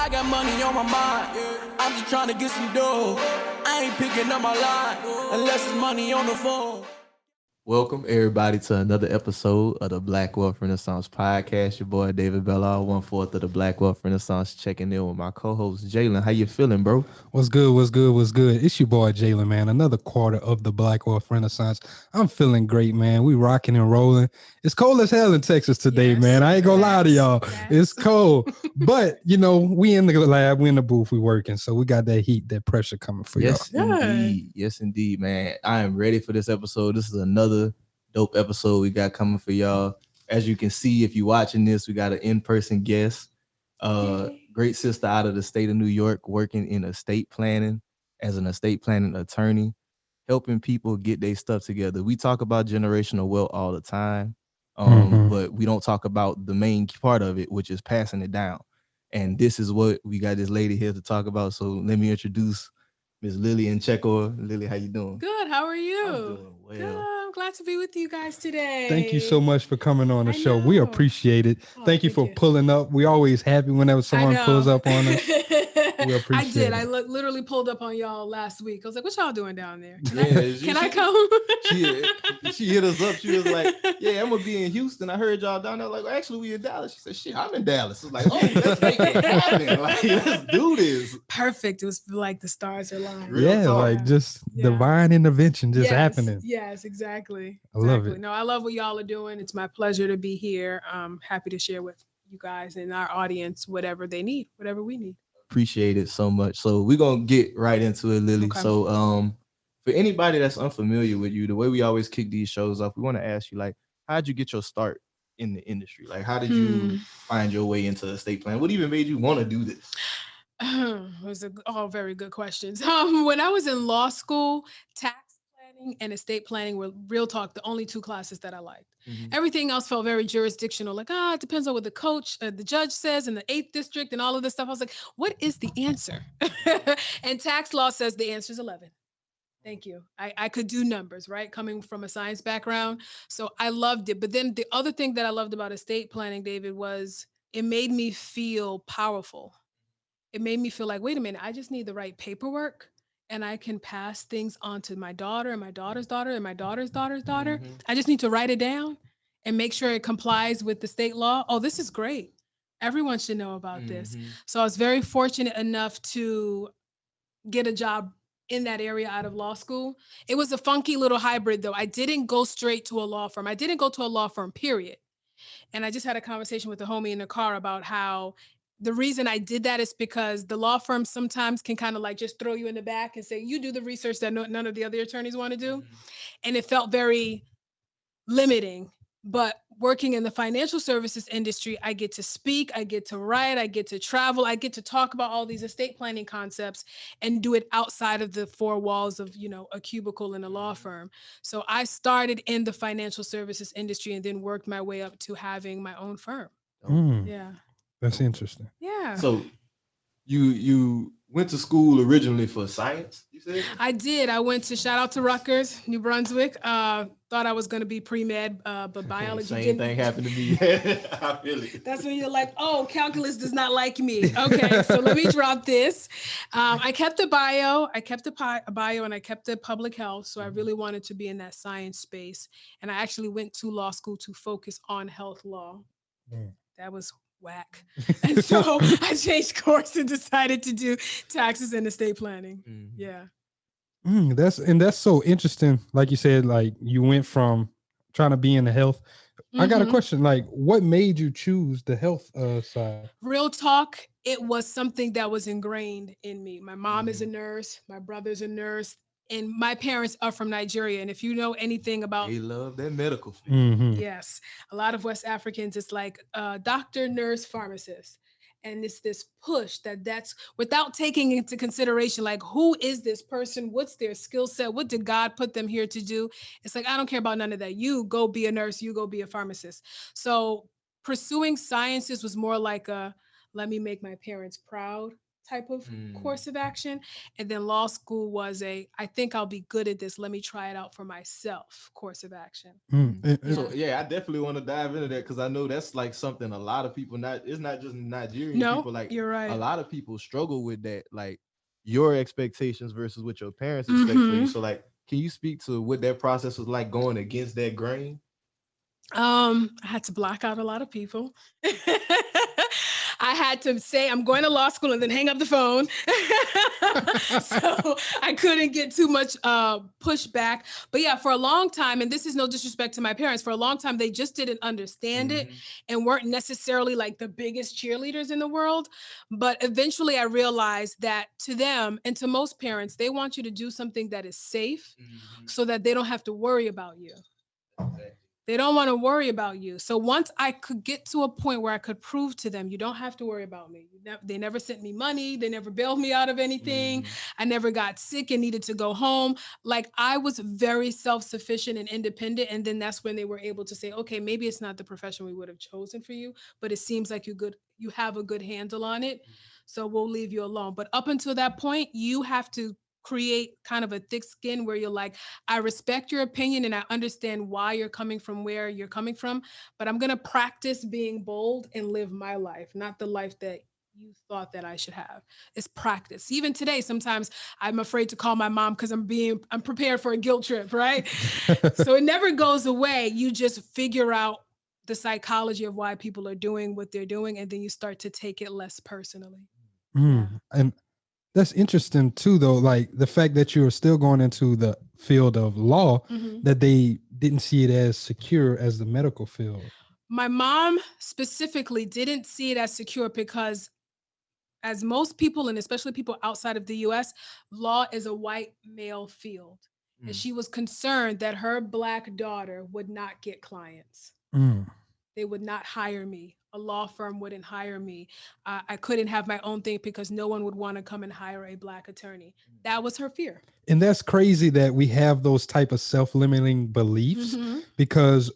I got money on my mind. I'm just trying to get some dough. I ain't picking up my line unless it's money on the phone. Welcome, everybody, to another episode of the Black Wealth Renaissance Podcast. Your boy, David Bellard, 1/4 of the Black Wealth Renaissance, checking in with my co-host, Jalen. How you feeling, bro? What's good? It's your boy, Jalen, man. Another quarter of the Black Wealth Renaissance. I'm feeling great, man. We rocking and rolling. It's cold as hell in Texas today, man. I ain't gonna lie to y'all. It's cold. But, we in the lab, we in the booth, we working. So we got that heat, that pressure coming for y'all. Yes, indeed, man. I am ready for this episode. This is another dope episode we got coming for y'all. As you can see, if you're watching this, we got an in-person guest, great sister out of the state of New York, working in estate planning as an estate planning attorney, helping people get their stuff together. We talk about generational wealth all the time, but we don't talk about the main part of it, which is passing it down. And this is what we got this lady here to talk about. So let me introduce Miss Lillie Nkenchor. Lillie, how you doing? Good. How are you? I'm doing well. Good. I'm glad to be with you guys today. Thank you so much for coming on the show. We appreciate it. Thank you for pulling up. We always happy whenever someone pulls up on us. We appreciate it. I literally pulled up on y'all last week. I was like, what y'all doing down there? Can I come? She hit us up. She was like, yeah, I'm going to be in Houston. I heard y'all down there. Like, well, actually, we in Dallas. She said, shit, I'm in Dallas. I was like, oh, let's make it happen. Like, let's do this. Perfect. It was like the stars aligned. Just divine intervention just happening. Yes, exactly. I love it. No, I love what y'all are doing. It's my pleasure to be here. I'm happy to share with you guys and our audience whatever they need, whatever we need. Appreciate it so much. So we're going to get right into it, Lillie. Okay. So for anybody that's unfamiliar with you, the way we always kick these shows off, we want to ask you, like, how'd you get your start in the industry? Like, how did you find your way into estate planning? What even made you want to do this? Those are all very good questions. When I was in law school, tax planning and estate planning were, real talk, the only two classes that I liked. Everything else felt very jurisdictional, like, it depends on what the judge says in the 8th district and all of this stuff. I was like, what is the answer? And tax law says the answer is 11. Thank you. I could do numbers, right? Coming from a science background. So I loved it. But then the other thing that I loved about estate planning, David, was it made me feel powerful. It made me feel like, wait a minute, I just need the right paperwork and I can pass things on to my daughter and my daughter's daughter and my daughter's daughter's daughter. I just need to write it down and make sure it complies with the state law. Oh, this is great. Everyone should know about this. So I was very fortunate enough to get a job in that area out of law school. It was a funky little hybrid though. I didn't go straight to a law firm. I didn't go to a law firm, period. And I just had a conversation with a homie in the car about how the reason I did that is because the law firm sometimes can kind of like just throw you in the back and say, you do the research that none of the other attorneys want to do. And it felt very limiting. But working in the financial services industry, I get to speak, I get to write, I get to travel, I get to talk about all these estate planning concepts and do it outside of the four walls of, a cubicle in a law firm. So I started in the financial services industry and then worked my way up to having my own firm. Yeah. That's interesting. Yeah. So you went to school originally for science, you said? I did. I went to, shout out to Rutgers, New Brunswick. Thought I was going to be pre-med, but biology Same thing happened to me. I feel it. That's when you're like, oh, calculus does not like me. Okay, so let me drop this. I kept the bio. I kept the bio and I kept the public health. So I really wanted to be in that science space. And I actually went to law school to focus on health law. That was whack. And so I changed course and decided to do taxes and estate planning. Yeah. That's so interesting. Like you said, like you went from trying to be in the health. I got a question. Like, what made you choose the health side? Real talk, it was something that was ingrained in me. My mom is a nurse. My brother's a nurse. And my parents are from Nigeria. And if you know anything about... They love that medical field. Yes. A lot of West Africans, it's like doctor, nurse, pharmacist. And it's this push that's without taking into consideration, like, who is this person? What's their skill set? What did God put them here to do? It's like, I don't care about none of that. You go be a nurse. You go be a pharmacist. So pursuing sciences was more like a, let me make my parents proud type of course of action. And then law school was I think I'll be good at this. Let me try it out for myself course of action. So yeah, I definitely want to dive into that because I know that's like something a lot of people it's not just Nigerian people, like you're right. A lot of people struggle with that, like your expectations versus what your parents expect for you. So like, can you speak to what that process was like going against that grain? I had to block out a lot of people. I had to say I'm going to law school and then hang up the phone. So I couldn't get too much pushback. But yeah, for a long time, and this is no disrespect to my parents, for a long time, they just didn't understand it and weren't necessarily like the biggest cheerleaders in the world. But eventually I realized that to them and to most parents, they want you to do something that is safe so that they don't have to worry about you. They don't want to worry about you. So once I could get to a point where I could prove to them, you don't have to worry about me. They never sent me money. They never bailed me out of anything. I never got sick and needed to go home. Like I was very self-sufficient and independent. And then that's when they were able to say, okay, maybe it's not the profession we would have chosen for you, but it seems like you have a good handle on it. So we'll leave you alone. But up until that point, you have to create kind of a thick skin where you're like, I respect your opinion and I understand why you're coming from where you're coming from, but I'm going to practice being bold and live my life, not the life that you thought that I should have. It's practice. Even today, sometimes I'm afraid to call my mom because I'm prepared for a guilt trip, right? So it never goes away. You just figure out the psychology of why people are doing what they're doing, and then you start to take it less personally. And that's interesting too, though. Like the fact that you are still going into the field of law, that they didn't see it as secure as the medical field. My mom specifically didn't see it as secure because, as most people, and especially people outside of the US, law is a white male field. And she was concerned that her Black daughter would not get clients. They would not hire me. A law firm wouldn't hire me. I couldn't have my own thing because no one would want to come and hire a Black attorney. That was her fear. And that's crazy that we have those type of self-limiting beliefs because,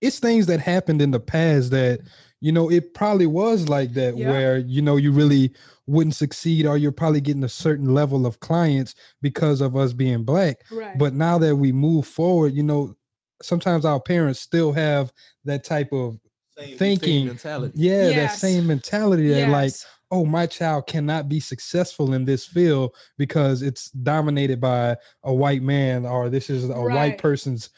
it's things that happened in the past that, it probably was like that where, you really wouldn't succeed or you're probably getting a certain level of clients because of us being Black. Right. But now that we move forward, sometimes our parents still have that type of thinking mentality. That same mentality that like, oh, my child cannot be successful in this field because it's dominated by a white man, or this is a white person's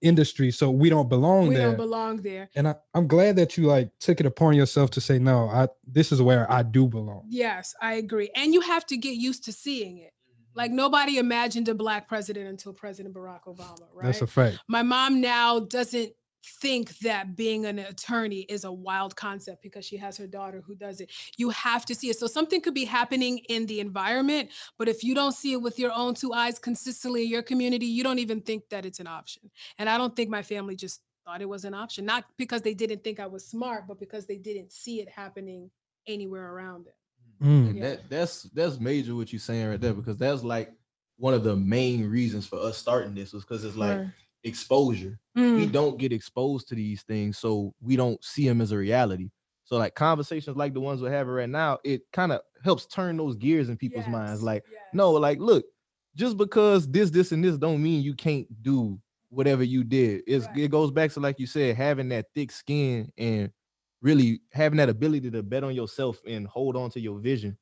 industry, so we don't belong there. We don't belong there. And I'm glad that you like took it upon yourself to say, no, this is where I do belong. Yes, I agree. And you have to get used to seeing it. Like nobody imagined a Black president until President Barack Obama, right? That's a fact. My mom now doesn't think that being an attorney is a wild concept because she has her daughter who does it. You have to see it. So something could be happening in the environment, but if you don't see it with your own two eyes consistently in your community, you don't even think that it's an option. And I don't think my family just thought it was an option, not because they didn't think I was smart, but because they didn't see it happening anywhere around it. That's major what you're saying right there, because that's like one of the main reasons for us starting this was because it's like exposure. We don't get exposed to these things, so we don't see them as a reality. So like conversations like the ones we're having right now, it kind of helps turn those gears in people's minds. Like, no, like, look, just because this and this don't mean you can't do whatever you did. It goes back to, like you said, having that thick skin and really having that ability to bet on yourself and hold on to your vision.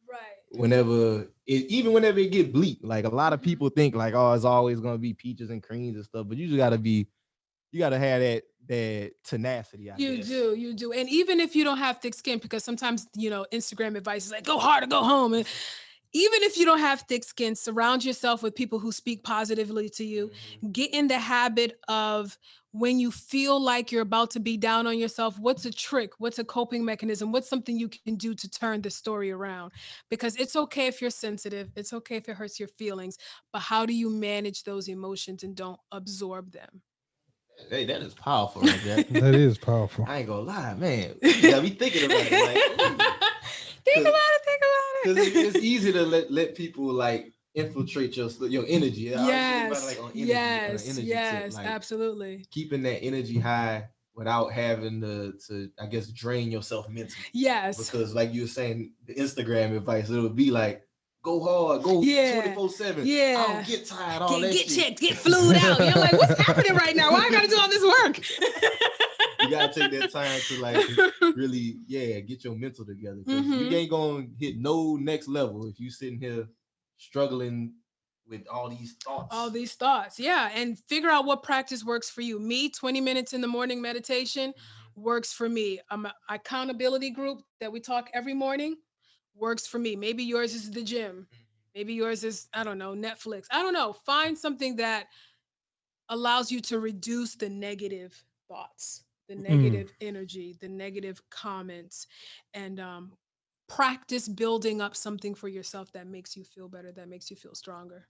Whenever it get bleak. Like a lot of people think like, oh, it's always gonna be peaches and creams and stuff, but you just gotta have that tenacity. You do. And even if you don't have thick skin, because sometimes, Instagram advice is like, go hard or go home. And even if you don't have thick skin, surround yourself with people who speak positively to you. Get in the habit of, when you feel like you're about to be down on yourself, what's a trick? What's a coping mechanism? What's something you can do to turn the story around? Because it's okay if you're sensitive. It's okay if it hurts your feelings. But how do you manage those emotions and don't absorb them? Hey, that is powerful right there. That is powerful. I ain't gonna lie, man. You gotta be thinking about it. Like, think about it. Because it's easy to let people like infiltrate your energy. Yes, absolutely. Keeping that energy high without having to I guess drain yourself mentally. Yes. Because like you were saying, the Instagram advice, it would be like, go hard, go 24/7. Yeah. I don't get tired, all that Get shit. checked, get flued out. You're like, what's happening right now? Why I gotta do all this work? You gotta take that time to like really, get your mental together. Because you ain't gonna hit no next level if you sitting here struggling with all these thoughts. Yeah. And figure out what practice works for you. Me, 20 minutes in the morning meditation works for me. Accountability group that we talk every morning works for me. Maybe yours is the gym. Maybe yours is, I don't know, Netflix. I don't know. Find something that allows you to reduce the negative thoughts, the negative energy, the negative comments, and practice building up something for yourself that makes you feel better, that makes you feel stronger.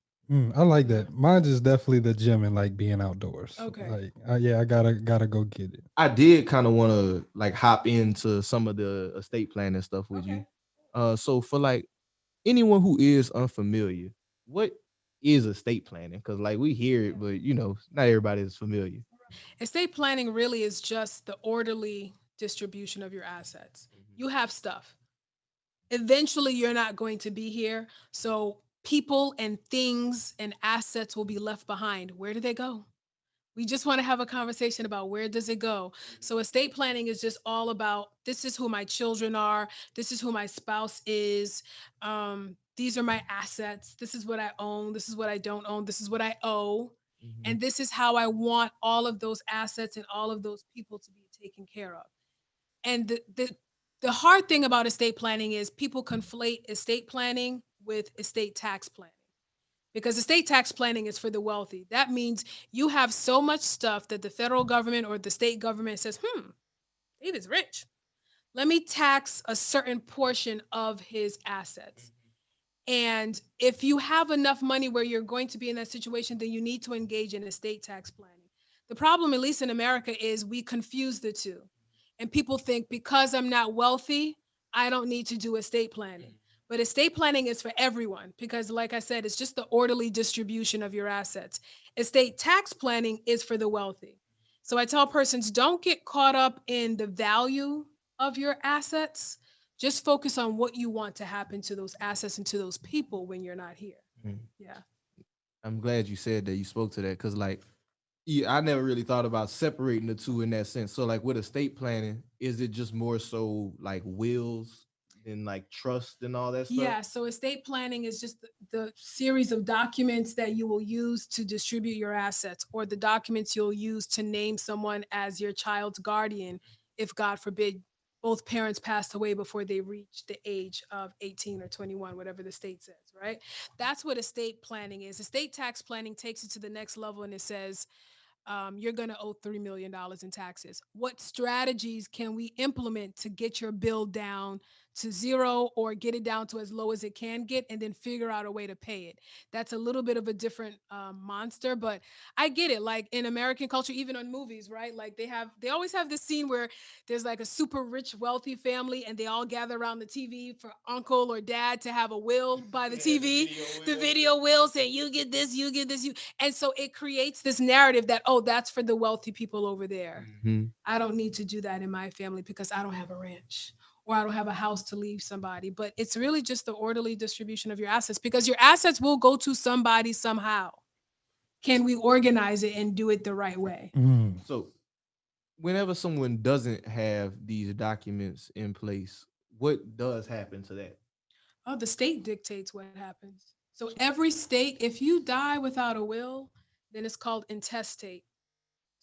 I like that. Mine is definitely the gym and like being outdoors. Okay. Like, I gotta go get it. I did kind of want to like hop into some of the estate planning stuff with you. So for like anyone who is unfamiliar, what is estate planning? Because like we hear it, but not everybody is familiar. Estate planning really is just the orderly distribution of your assets. You have stuff. Eventually, you're not going to be here. So people and things and assets will be left behind. Where do they go? We just want to have a conversation about where does it go. So estate planning is just all about, this is who my children are. This is who my spouse is. These are my assets. This is what I own. This is what I don't own. This is what I owe. And this is how I want all of those assets and all of those people to be taken care of. And the hard thing about estate planning is people conflate estate planning with estate tax planning. Because estate tax planning is for the wealthy. That means you have so much stuff that the federal government or the state government says, David's rich. Let me tax a certain portion of his assets. And if you have enough money where you're going to be in that situation, then you need to engage in estate tax planning. The problem, at least in America, is we confuse the two. And people think because I'm not wealthy, I don't need to do estate planning. But estate planning is for everyone because, like I said, it's just the orderly distribution of your assets. Estate tax planning is for the wealthy. So I tell persons, don't get caught up in the value of your assets. Just focus on what you want to happen to those assets and to those people when you're not here. Yeah. I'm glad you said that. You spoke to that because, like, I never really thought about separating the two in that sense. So, like, with estate planning, is it just more so like wills and like trust and all that stuff? Yeah. So, estate planning is just the series of documents that you will use to distribute your assets, or the documents you'll use to name someone as your child's guardian if, God forbid, both parents passed away before they reached the age of 18 or 21, whatever the state says, right? That's what estate planning is. Estate tax planning takes it to the next level, and it says, you're going to owe $3 million in taxes. What strategies can we implement to get your bill down to zero or get it down to as low as it can get, and then figure out a way to pay it? That's a little bit of a different monster, but I get it. Like in American culture, even on movies, right? Like they always have this scene where there's like a super rich, wealthy family, and they all gather around the TV for uncle or dad to have a will by the TV, the video will saying, you get this, you get this, you. And so it creates this narrative that, oh, that's for the wealthy people over there. I don't need to do that in my family because I don't have a ranch or I don't have a house to leave somebody. But it's really just the orderly distribution of your assets, because your assets will go to somebody somehow. Can we organize it and do it the right way? So whenever someone doesn't have these documents in place, what does happen to that? Oh, the state dictates what happens. So every state, if you die without a will, then it's called intestate.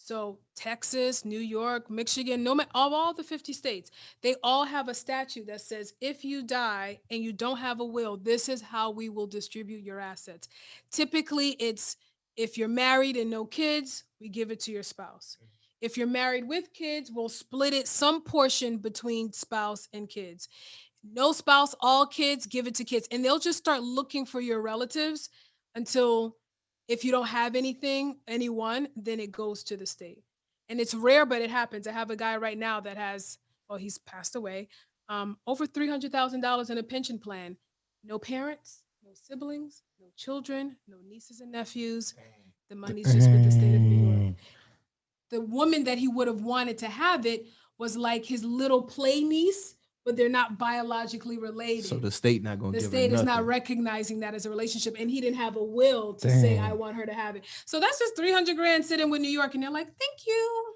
So Texas, New York, Michigan, of all the 50 states, they all have a statute that says if you die and you don't have a will, this is how we will distribute your assets. Typically, it's if you're married and no kids, we give it to your spouse. If you're married with kids, we'll split it some portion between spouse and kids. No spouse, all kids, give it to kids. And they'll just start looking for your relatives until, if you don't have anyone, then it goes to the state. And it's rare, but it happens. I have a guy right now that has, well, he's passed away, over $300,000 in a pension plan. No parents, no siblings, no children, no nieces and nephews. The money's just with the state of New York. the woman that he would have wanted to have it was like his little play niece, but they're not biologically related. So the state not gonna the give her state is nothing. not recognizing that as a relationship, and he didn't have a will to say, I want her to have it. So that's just 300 grand sitting with New York, and they're like, thank you.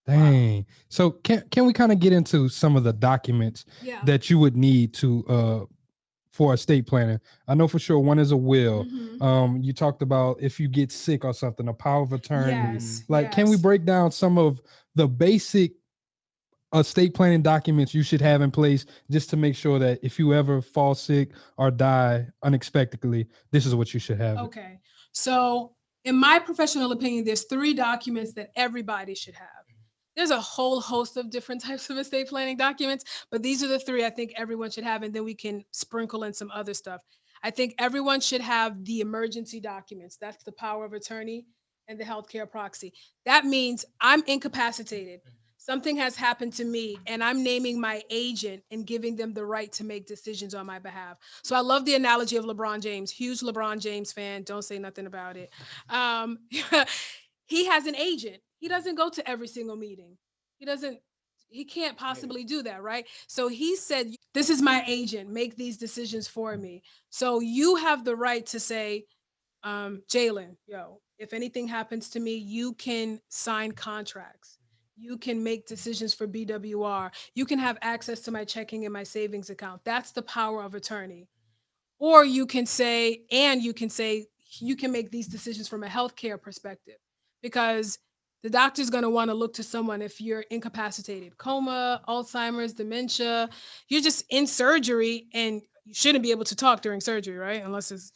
Dang. Wow. So can we kind of get into some of the documents that you would need to for estate planning? I know for sure one is a will. You talked about if you get sick or something, a power of attorney. Can we break down some of the basic estate planning documents you should have in place just to make sure that if you ever fall sick or die unexpectedly, this is what you should have? Okay. So in my professional opinion, there's 3 documents that everybody should have. There's a whole host of different types of estate planning documents, but these are the 3 I think everyone should have, and then we can sprinkle in some other stuff. I think everyone should have the emergency documents. That's the power of attorney and the healthcare proxy. That means I'm incapacitated. Something has happened to me, and I'm naming my agent and giving them the right to make decisions on my behalf. So I love the analogy of LeBron James. Huge LeBron James fan. Don't say nothing about it. He has an agent. He doesn't go to every single meeting. He can't possibly do that, right? So he said, this is my agent, make these decisions for me. So you have the right to say, Jalen, if anything happens to me, you can sign contracts. You can make decisions for BWR. You can have access to my checking and my savings account. That's the power of attorney. Or you can say, you can make these decisions from a healthcare perspective, because the doctor's going to want to look to someone if you're incapacitated, coma, Alzheimer's, dementia, you're just in surgery, and you shouldn't be able to talk during surgery, right? Unless it's,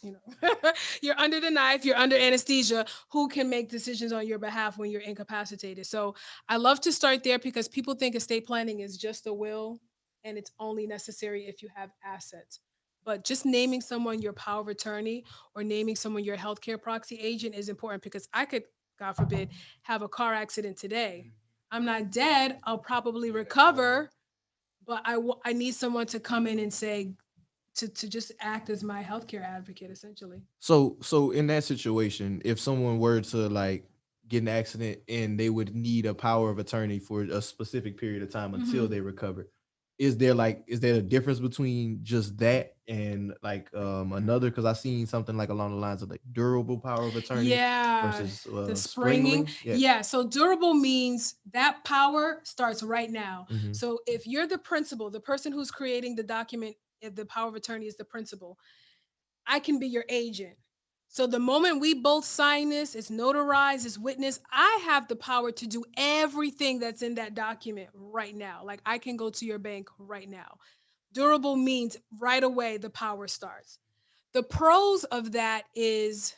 you're under the knife, you're under anesthesia. Who can make decisions on your behalf when you're incapacitated? So I love to start there, because people think estate planning is just a will and it's only necessary if you have assets. But just naming someone your power of attorney or naming someone your healthcare proxy agent is important, because I could, God forbid, have a car accident today. I'm not dead. I'll probably recover, but I need someone to come in and say, to just act as my healthcare advocate, essentially. So in that situation, if someone were to like get an accident and they would need a power of attorney for a specific period of time until they recover, is there a difference between just that and like another? Because I've seen something like along the lines of like durable power of attorney versus the springing. So durable means that power starts right now. So if you're the principal, the person who's creating the document, if the power of attorney is the principal, I can be your agent. So the moment we both sign this, it's notarized, it's witnessed, I have the power to do everything that's in that document right now. Like I can go to your bank right now. Durable means right away the power starts. The pros of that is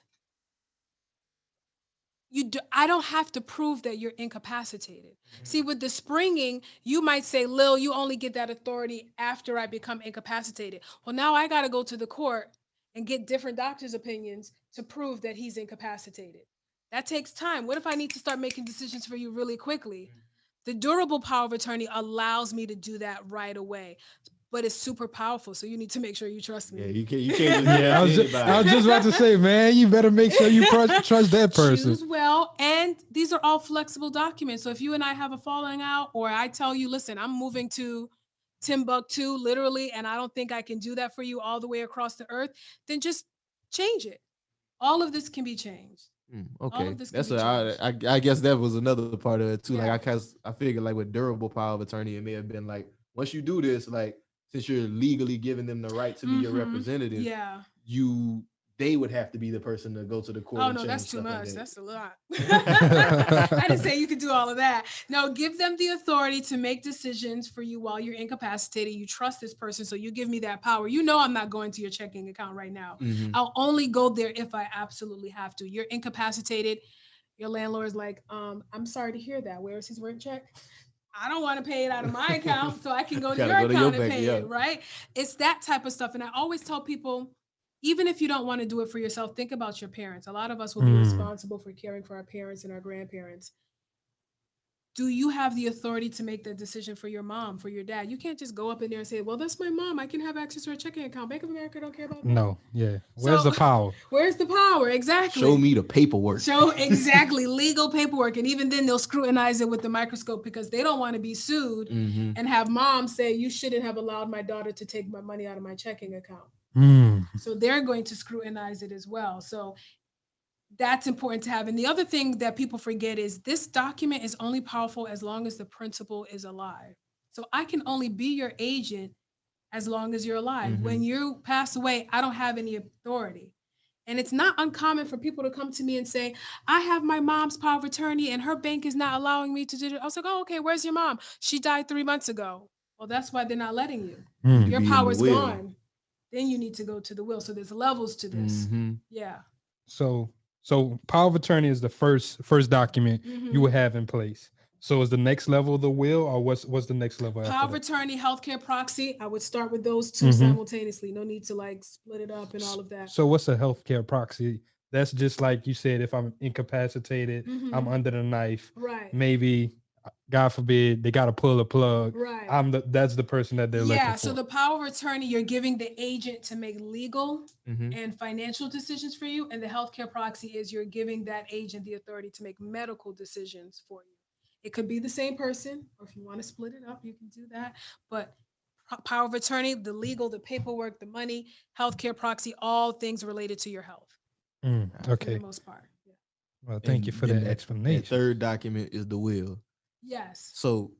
I don't have to prove that you're incapacitated. See, with the springing, you might say, Lil, you only get that authority after I become incapacitated. Well, now I got to go to the court and get different doctors' opinions to prove that he's incapacitated. That takes time. What if I need to start making decisions for you really quickly? The durable power of attorney allows me to do that right away, but it's super powerful. So you need to make sure you trust me. Yeah, you can't. I was just about to say, man, you better make sure you trust that person. Choose well, and these are all flexible documents. So if you and I have a falling out, or I tell you, listen, I'm moving to Timbuktu, literally, and I don't think I can do that for you all the way across the earth, then just change it. All of this can be changed. Okay, I guess that was another part of it too. Yeah. Like I figured like with durable power of attorney, it may have been like once you do this, like since you're legally giving them the right to be your representative, they would have to be the person to go to the court. Oh no, that's too much. That's a lot. I didn't say you could do all of that. No, give them the authority to make decisions for you while you're incapacitated. You trust this person, so you give me that power. You know I'm not going to your checking account right now. I'll only go there if I absolutely have to. You're incapacitated. Your landlord's like, I'm sorry to hear that. Where is his rent check? I don't want to pay it out of my account, so I can go to your account and pay it, right? It's that type of stuff. And I always tell people, even if you don't want to do it for yourself, think about your parents. A lot of us will be responsible for caring for our parents and our grandparents. do you have the authority to make that decision for your mom, for your dad? You can't just go up in there and say, well, that's my mom. I can have access to her checking account. Bank of America don't care about that. No, yeah. Where's the power? Where's the power? Exactly. Show me the paperwork. Show exactly legal paperwork. And even then they'll scrutinize it with the microscope because they don't want to be sued and have mom say, you shouldn't have allowed my daughter to take my money out of my checking account. So they're going to scrutinize it as well. So that's important to have. And the other thing that people forget is this document is only powerful as long as the principal is alive. So I can only be your agent as long as you're alive. When you pass away, I don't have any authority. And it's not uncommon for people to come to me and say, I have my mom's power of attorney and her bank is not allowing me to do it. I was like, oh, okay, where's your mom? She died 3 months ago. Well, that's why they're not letting you. Your power's gone. Then you need to go to the will. So there's levels to this. Yeah. So power of attorney is the first document you would have in place. So is the next level the will, or what's the next level? Power of attorney, healthcare proxy. I would start with those two simultaneously. No need to like split it up and all of that. So what's a healthcare proxy? That's just like you said, if I'm incapacitated, I'm under the knife. Right. Maybe, God forbid, they got to pull a plug. Right. That's the person that they're looking for. Yeah. So the power of attorney, you're giving the agent to make legal and financial decisions for you. And the healthcare proxy is you're giving that agent the authority to make medical decisions for you. It could be the same person, or if you want to split it up, you can do that. But power of attorney, the legal, the paperwork, the money, healthcare proxy, all things related to your health. Okay. For the most part. Yeah. Well, thank you for that explanation. The third document is the will. Yes. So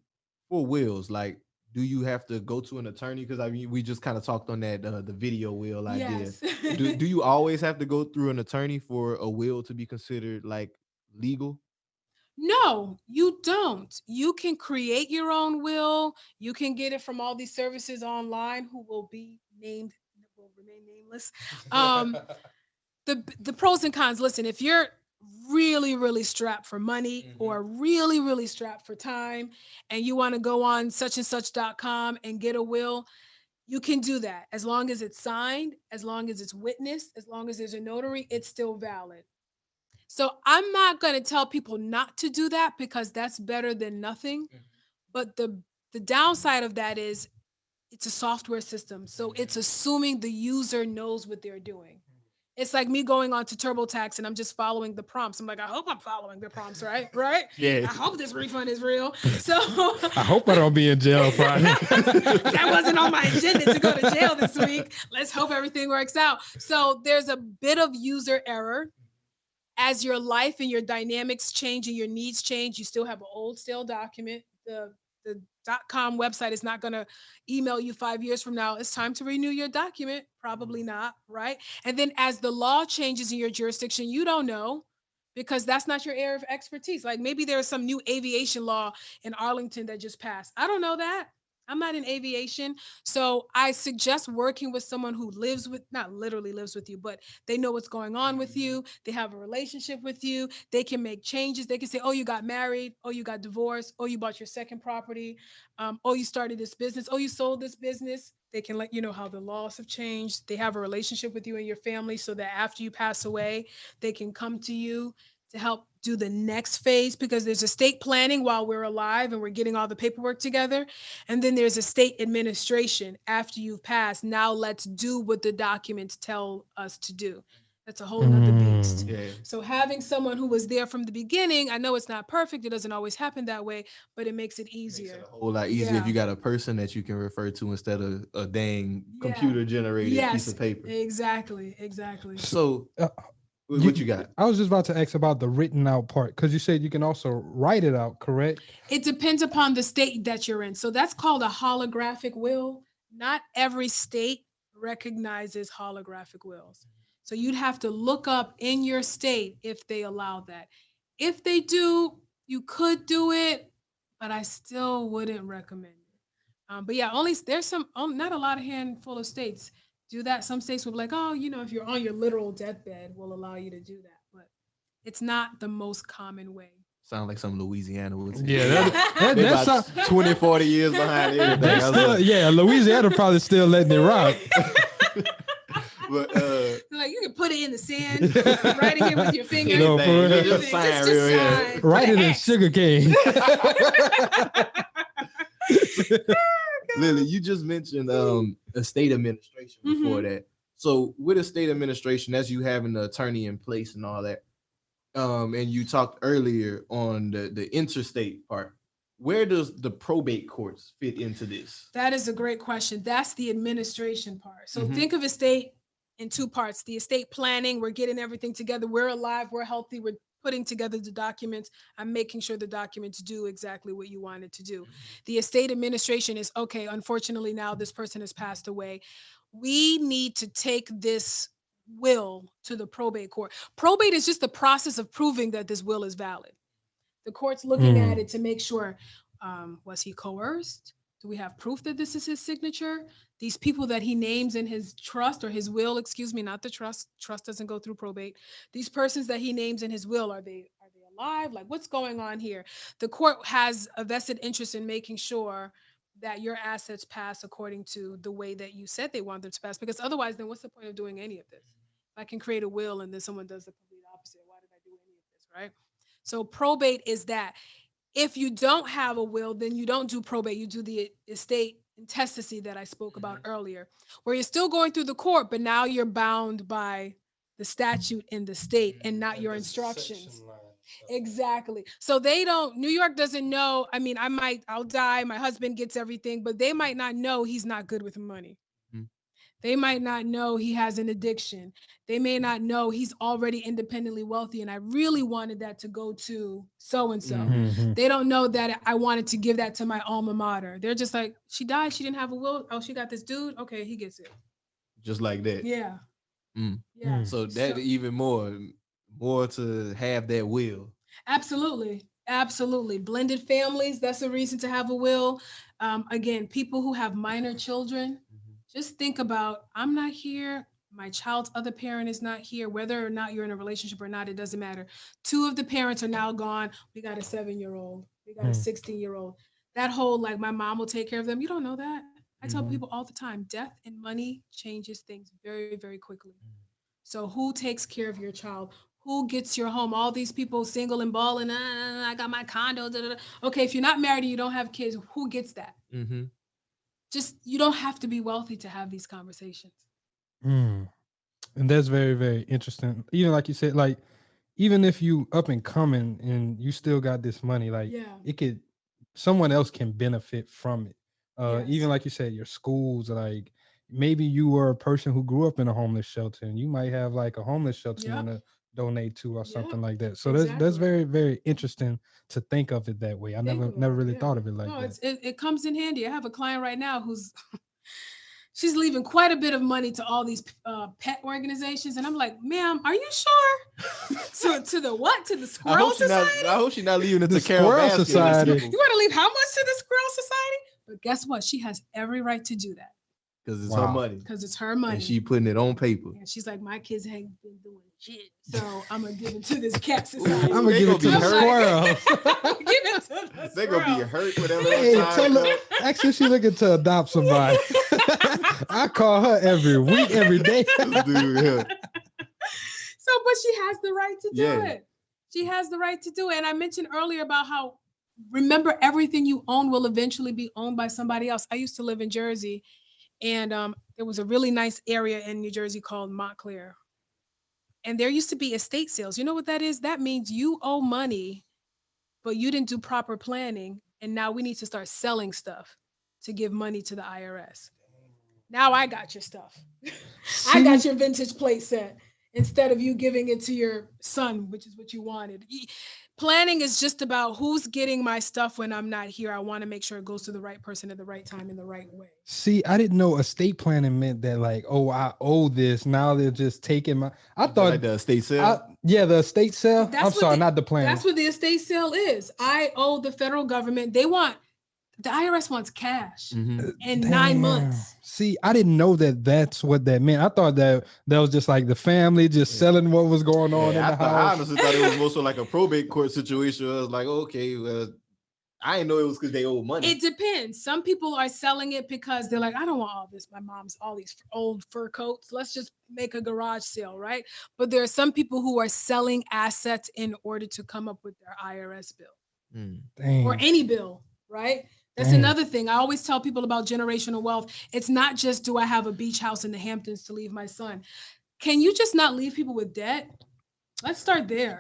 for wills, like, do you have to go to an attorney? Because I mean, we just kind of talked on that the video will idea. Yes. do you always have to go through an attorney for a will to be considered like legal? No, you don't. You can create your own will. You can get it from all these services online who will be named, will remain nameless. The pros and cons, listen, if you're really, really strapped for money or really, really strapped for time and you want to go on such and such.com and get a will, you can do that. As long as it's signed, as long as it's witnessed, as long as there's a notary, it's still valid. So I'm not going to tell people not to do that because that's better than nothing. But the downside of that is it's a software system. So it's assuming the user knows what they're doing. It's like me going on to TurboTax and I'm just following the prompts. I'm like, I hope I'm following the prompts, right? Yeah. I hope this refund is real. So I hope I don't be in jail Friday. That wasn't on my agenda to go to jail this week. Let's hope everything works out. So there's a bit of user error. As your life and your dynamics change and your needs change, you still have an old stale document. The .com website is not going to email you 5 years from now. It's time to renew your document. Probably not, right? And then as the law changes in your jurisdiction, you don't know because that's not your area of expertise. Like maybe there's some new aviation law in Arlington that just passed. I don't know that. I'm not in aviation. So I suggest working with someone who lives with, not literally lives with you, but they know what's going on with you. They have a relationship with you. They can make changes. They can say, oh, you got married. Oh, you got divorced. Oh, you bought your second property. Oh, you started this business. Oh, you sold this business. They can let you know how the laws have changed. They have a relationship with you and your family so that after you pass away, they can come to you to help do the next phase because there's estate planning while we're alive and we're getting all the paperwork together. And then there's estate administration after you've passed. Now let's do what the documents tell us to do. That's a whole nother beast. Yeah. So having someone who was there from the beginning, I know it's not perfect. It doesn't always happen that way, but it makes it easier. Makes it a whole lot easier if you got a person that you can refer to instead of a dang computer generated piece of paper. Exactly. So what you got? I was just about to ask about the written out part because you said you can also write it out, correct? It depends upon the state that you're in. So that's called a holographic will. Not every state recognizes holographic wills. So you'd have to look up in your state if they allow that. If they do, you could do it, but I still wouldn't recommend it. But yeah, there's some, not a lot of handful of states do that. Some states will be like, oh, if you're on your literal deathbed, we'll allow you to do that. But it's not the most common way. Sound like some Louisiana would say. Yeah, that's 20, 40 years behind everything. Louisiana probably still letting it rock. But like you can put it in the sand, write it here with your finger. No, for real. Just sign real here. Write it in sugar cane. Lillie, you just mentioned estate administration before that. So with estate administration, as you having the attorney in place and all that, and you talked earlier on the interstate part, where does the probate courts fit into this? That is a great question. That's the administration part. So think of estate in two parts. The estate planning, we're getting everything together. We're alive, we're healthy, we're putting together the documents. I'm making sure the documents do exactly what you want it to do. The estate administration is, okay, unfortunately now this person has passed away. We need to take this will to the probate court. Probate is just the process of proving that this will is valid. The court's looking at it to make sure, was he coerced? Do we have proof that this is his signature? These people that he names in his trust or his will, excuse me, not the trust. Trust doesn't go through probate. These persons that he names in his will, are they alive? Like, what's going on here? The court has a vested interest in making sure that your assets pass according to the way that you said they want them to pass, because otherwise, then what's the point of doing any of this? If I can create a will and then someone does the complete opposite, why did I do any of this, right? So probate is that. If you don't have a will, then you don't do probate. You do the estate intestacy that I spoke about earlier, where you're still going through the court, but now you're bound by the statute in the state and not your instructions. Exactly. So New York doesn't know. I mean, I'll die, my husband gets everything, but they might not know he's not good with money. They might not know he has an addiction. They may not know he's already independently wealthy, and I really wanted that to go to so-and-so. They don't know that I wanted to give that to my alma mater. They're just like, she died, she didn't have a will. Oh, she got this dude. Okay, he gets it. Just like that. Yeah. Yeah. So that even more to have that will. Absolutely. Absolutely. Blended families, that's a reason to have a will. Again, people who have minor children, just think about, I'm not here, my child's other parent is not here, whether or not you're in a relationship or not, it doesn't matter. Two of the parents are now gone. We got a 7-year-old, we got a 16-year-old. That whole, like, my mom will take care of them. You don't know that. I tell people all the time, death and money changes things very, very quickly. So who takes care of your child? Who gets your home? All these people single and balling, I got my condo. Okay, if you're not married and you don't have kids, who gets that? Just, you don't have to be wealthy to have these conversations. And that's very, very interesting. Even like you said, like, even if you up and coming and you still got this money, like someone else can benefit from it. Even like you said, your schools, like maybe you were a person who grew up in a homeless shelter and you might have like a homeless shelter you want to donate to or something like that. So that's very, very interesting to think of it that way. I never really thought of it like that. It comes in handy. I have a client right now who's she's leaving quite a bit of money to all these pet organizations, and I'm like, ma'am, are you sure? to the what? To the Squirrel Society? I hope she's not leaving it to the Squirrel Society. You want to leave how much to the Squirrel Society? But guess what? She has every right to do that. Because it's her money. Because it's her money. And she putting it on paper. And she's like, my kids ain't been doing shit, so I'm going to give it to this cat society. I'm going to give it to the squirrel. Give it to the squirrel. They're going to be hurt whatever. Actually, she's looking to adopt somebody. I call her every week, every day. But she has the right to do it. She has the right to do it. And I mentioned earlier about how, remember, everything you own will eventually be owned by somebody else. I used to live in Jersey. And there was a really nice area in New Jersey called Montclair. And there used to be estate sales. You know what that is? That means you owe money, but you didn't do proper planning. And now we need to start selling stuff to give money to the IRS. Now I got your stuff. I got your vintage plate set instead of you giving it to your son, which is what you wanted. Planning is just about who's getting my stuff when I'm not here. I want to make sure it goes to the right person at the right time in the right way. See, I didn't know estate planning meant that, like, oh, I owe this. Now they're just taking my. I thought like the estate sale. The estate sale. I'm sorry, not the plan. That's what the estate sale is. I owe the federal government. The IRS wants cash in 9 months. See, I didn't know that that's what that meant. I thought that was just like the family just selling what was going on in the house. I honestly thought it was more so like a probate court situation. I was like, okay, well, I didn't know it was because they owe money. It depends. Some people are selling it because they're like, I don't want all this. My mom's all these old fur coats. Let's just make a garage sale, right? But there are some people who are selling assets in order to come up with their IRS bill or any bill, right? That's another thing. I always tell people about generational wealth. It's not just, do I have a beach house in the Hamptons to leave my son? Can you just not leave people with debt? Let's start there.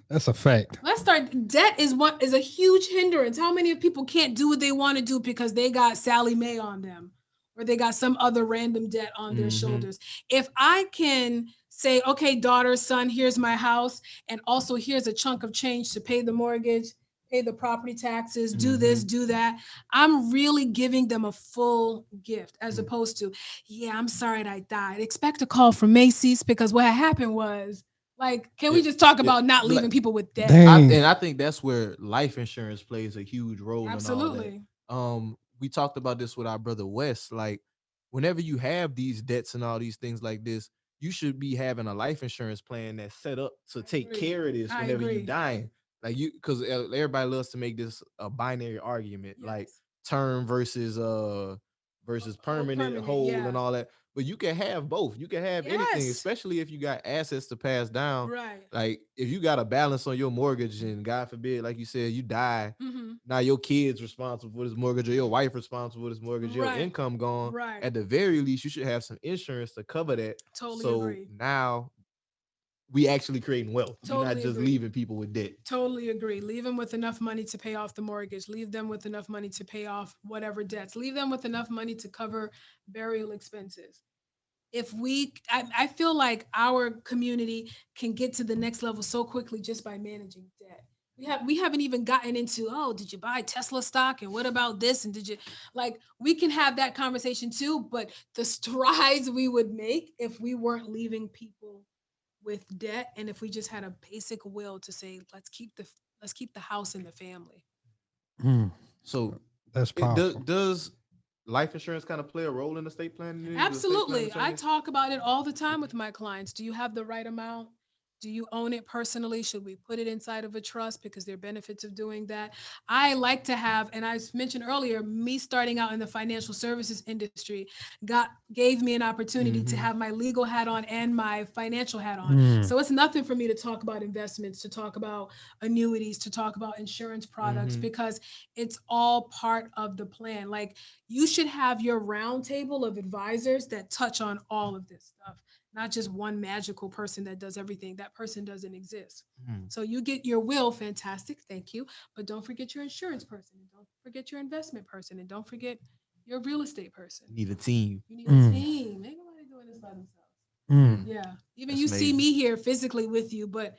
That's a fact. Let's start. Debt is a huge hindrance. How many people can't do what they want to do because they got Sally Mae on them, or they got some other random debt on their shoulders? If I can say, okay, daughter, son, here's my house, and also here's a chunk of change to pay the mortgage, pay the property taxes, do this, do that, I'm really giving them a full gift, as opposed to, yeah, I'm sorry that I died. Expect a call from Macy's, because what happened was, like, can we just talk about not leaving people with debt? And I think that's where life insurance plays a huge role. Absolutely. In all that. We talked about this with our brother Wes. Like, whenever you have these debts and all these things like this, you should be having a life insurance plan that's set up to take care of this whenever you're dying. Like, because everybody loves to make this a binary argument, like term versus permanent hold and all that. But you can have both. You can have anything, especially if you got assets to pass down. Right. Like, if you got a balance on your mortgage and God forbid, like you said, you die, now your kid's responsible for this mortgage, or your wife responsible for this mortgage, your income gone. At the very least, you should have some insurance to cover that. Totally agree. Now we actually creating wealth. You're not just leaving people with debt. Totally agree. Leave them with enough money to pay off the mortgage. Leave them with enough money to pay off whatever debts. Leave them with enough money to cover burial expenses. I feel like our community can get to the next level so quickly just by managing debt. We haven't even gotten into, oh, did you buy Tesla stock? And what about this? And we can have that conversation too, but the strides we would make if we weren't leaving people with debt, and if we just had a basic will to say, let's keep the house in the family. So that's powerful. Does life insurance kind of play a role in estate planning? Absolutely. I talk about it all the time with my clients. Do you have the right amount? Do you own it personally? Should we put it inside of a trust? Because there are benefits of doing that. I like to have, and I mentioned earlier, me starting out in the financial services industry gave me an opportunity to have my legal hat on and my financial hat on. So it's nothing for me to talk about investments, to talk about annuities, to talk about insurance products, because it's all part of the plan. Like, you should have your round table of advisors that touch on all of this stuff. Not just one magical person that does everything. That person doesn't exist. So you get your will, fantastic, thank you. But don't forget your insurance person, and don't forget your investment person, and don't forget your real estate person. You need a team. You need a team. Ain't nobody doing this by themselves. Yeah. Even that's you amazing. See me here physically with you, but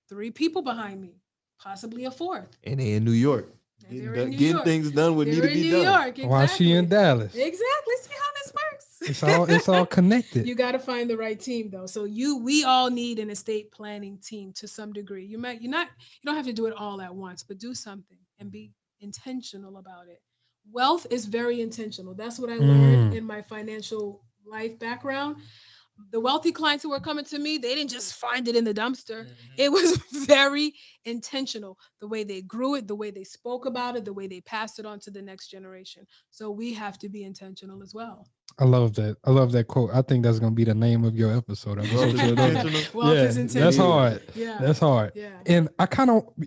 3 people behind me, possibly a 4th. And they in New York. Getting things done what need to be done. York, exactly. While she in Dallas. Exactly. See how this works. It's all connected. You got to find the right team though. So we all need an estate planning team to some degree. You don't have to do it all at once, but do something and be intentional about it. Wealth is very intentional. That's what I learned in my financial life background. The wealthy clients who were coming to me, they didn't just find it in the dumpster. It was very intentional. The way they grew it, the way they spoke about it, the way they passed it on to the next generation. So we have to be intentional as well. I love that. I love that quote. I think that's going to be the name of your episode. Wealth is intentional. That's hard. Yeah. That's hard. Yeah. And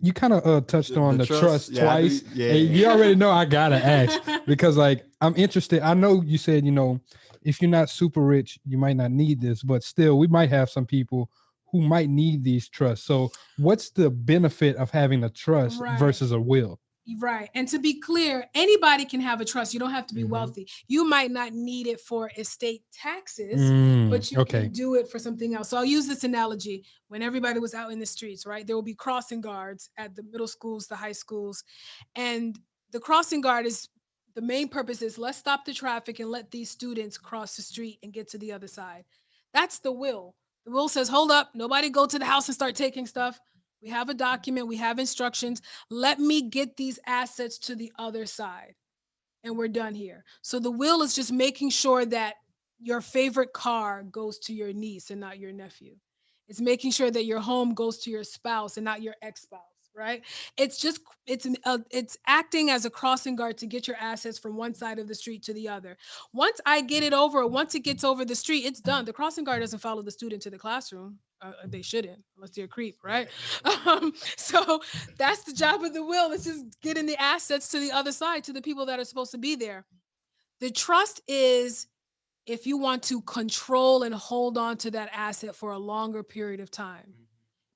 you kind of touched on the trust twice. And you already know I got to ask because I'm interested. I know you said, if you're not super rich, you might not need this, but still we might have some people who might need these trusts. So what's the benefit of having a trust versus a will? Right. And to be clear, anybody can have a trust. You don't have to be wealthy. You might not need it for estate taxes, but you can do it for something else. So I'll use this analogy. When everybody was out in the streets, right, there will be crossing guards at the middle schools, the high schools. And the crossing guard the main purpose is, let's stop the traffic and let these students cross the street and get to the other side. That's the will. The will says, hold up, nobody go to the house and start taking stuff. We have a document, we have instructions. Let me get these assets to the other side. And we're done here. So the will is just making sure that your favorite car goes to your niece and not your nephew. It's making sure that your home goes to your spouse and not your ex-spouse. right? It's acting as a crossing guard to get your assets from one side of the street to the other. Once it gets over the street, it's done. The crossing guard doesn't follow the student to the classroom. They shouldn't, unless they're a creep, right? So that's the job of the will. It's just getting the assets to the other side, to the people that are supposed to be there. The trust is if you want to control and hold on to that asset for a longer period of time.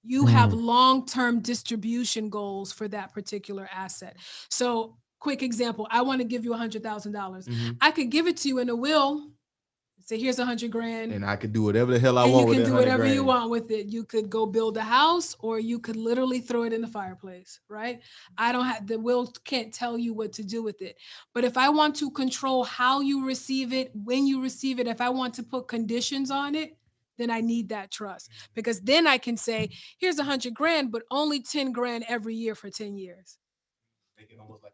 You have long-term distribution goals for that particular asset. So, quick example, I want to give you $100,000. I could give it to you in a will, say, here's $100,000. And I could do whatever the hell I want with it. You can can do whatever you $100,000. want with it. You could go build a house, or you could literally throw it in the fireplace, right? The will can't tell you what to do with it. But if I want to control how you receive it, when you receive it, if I want to put conditions on it, then I need that trust, because then I can say, here's $100,000, but only $10,000 every year for 10 years. Make it almost like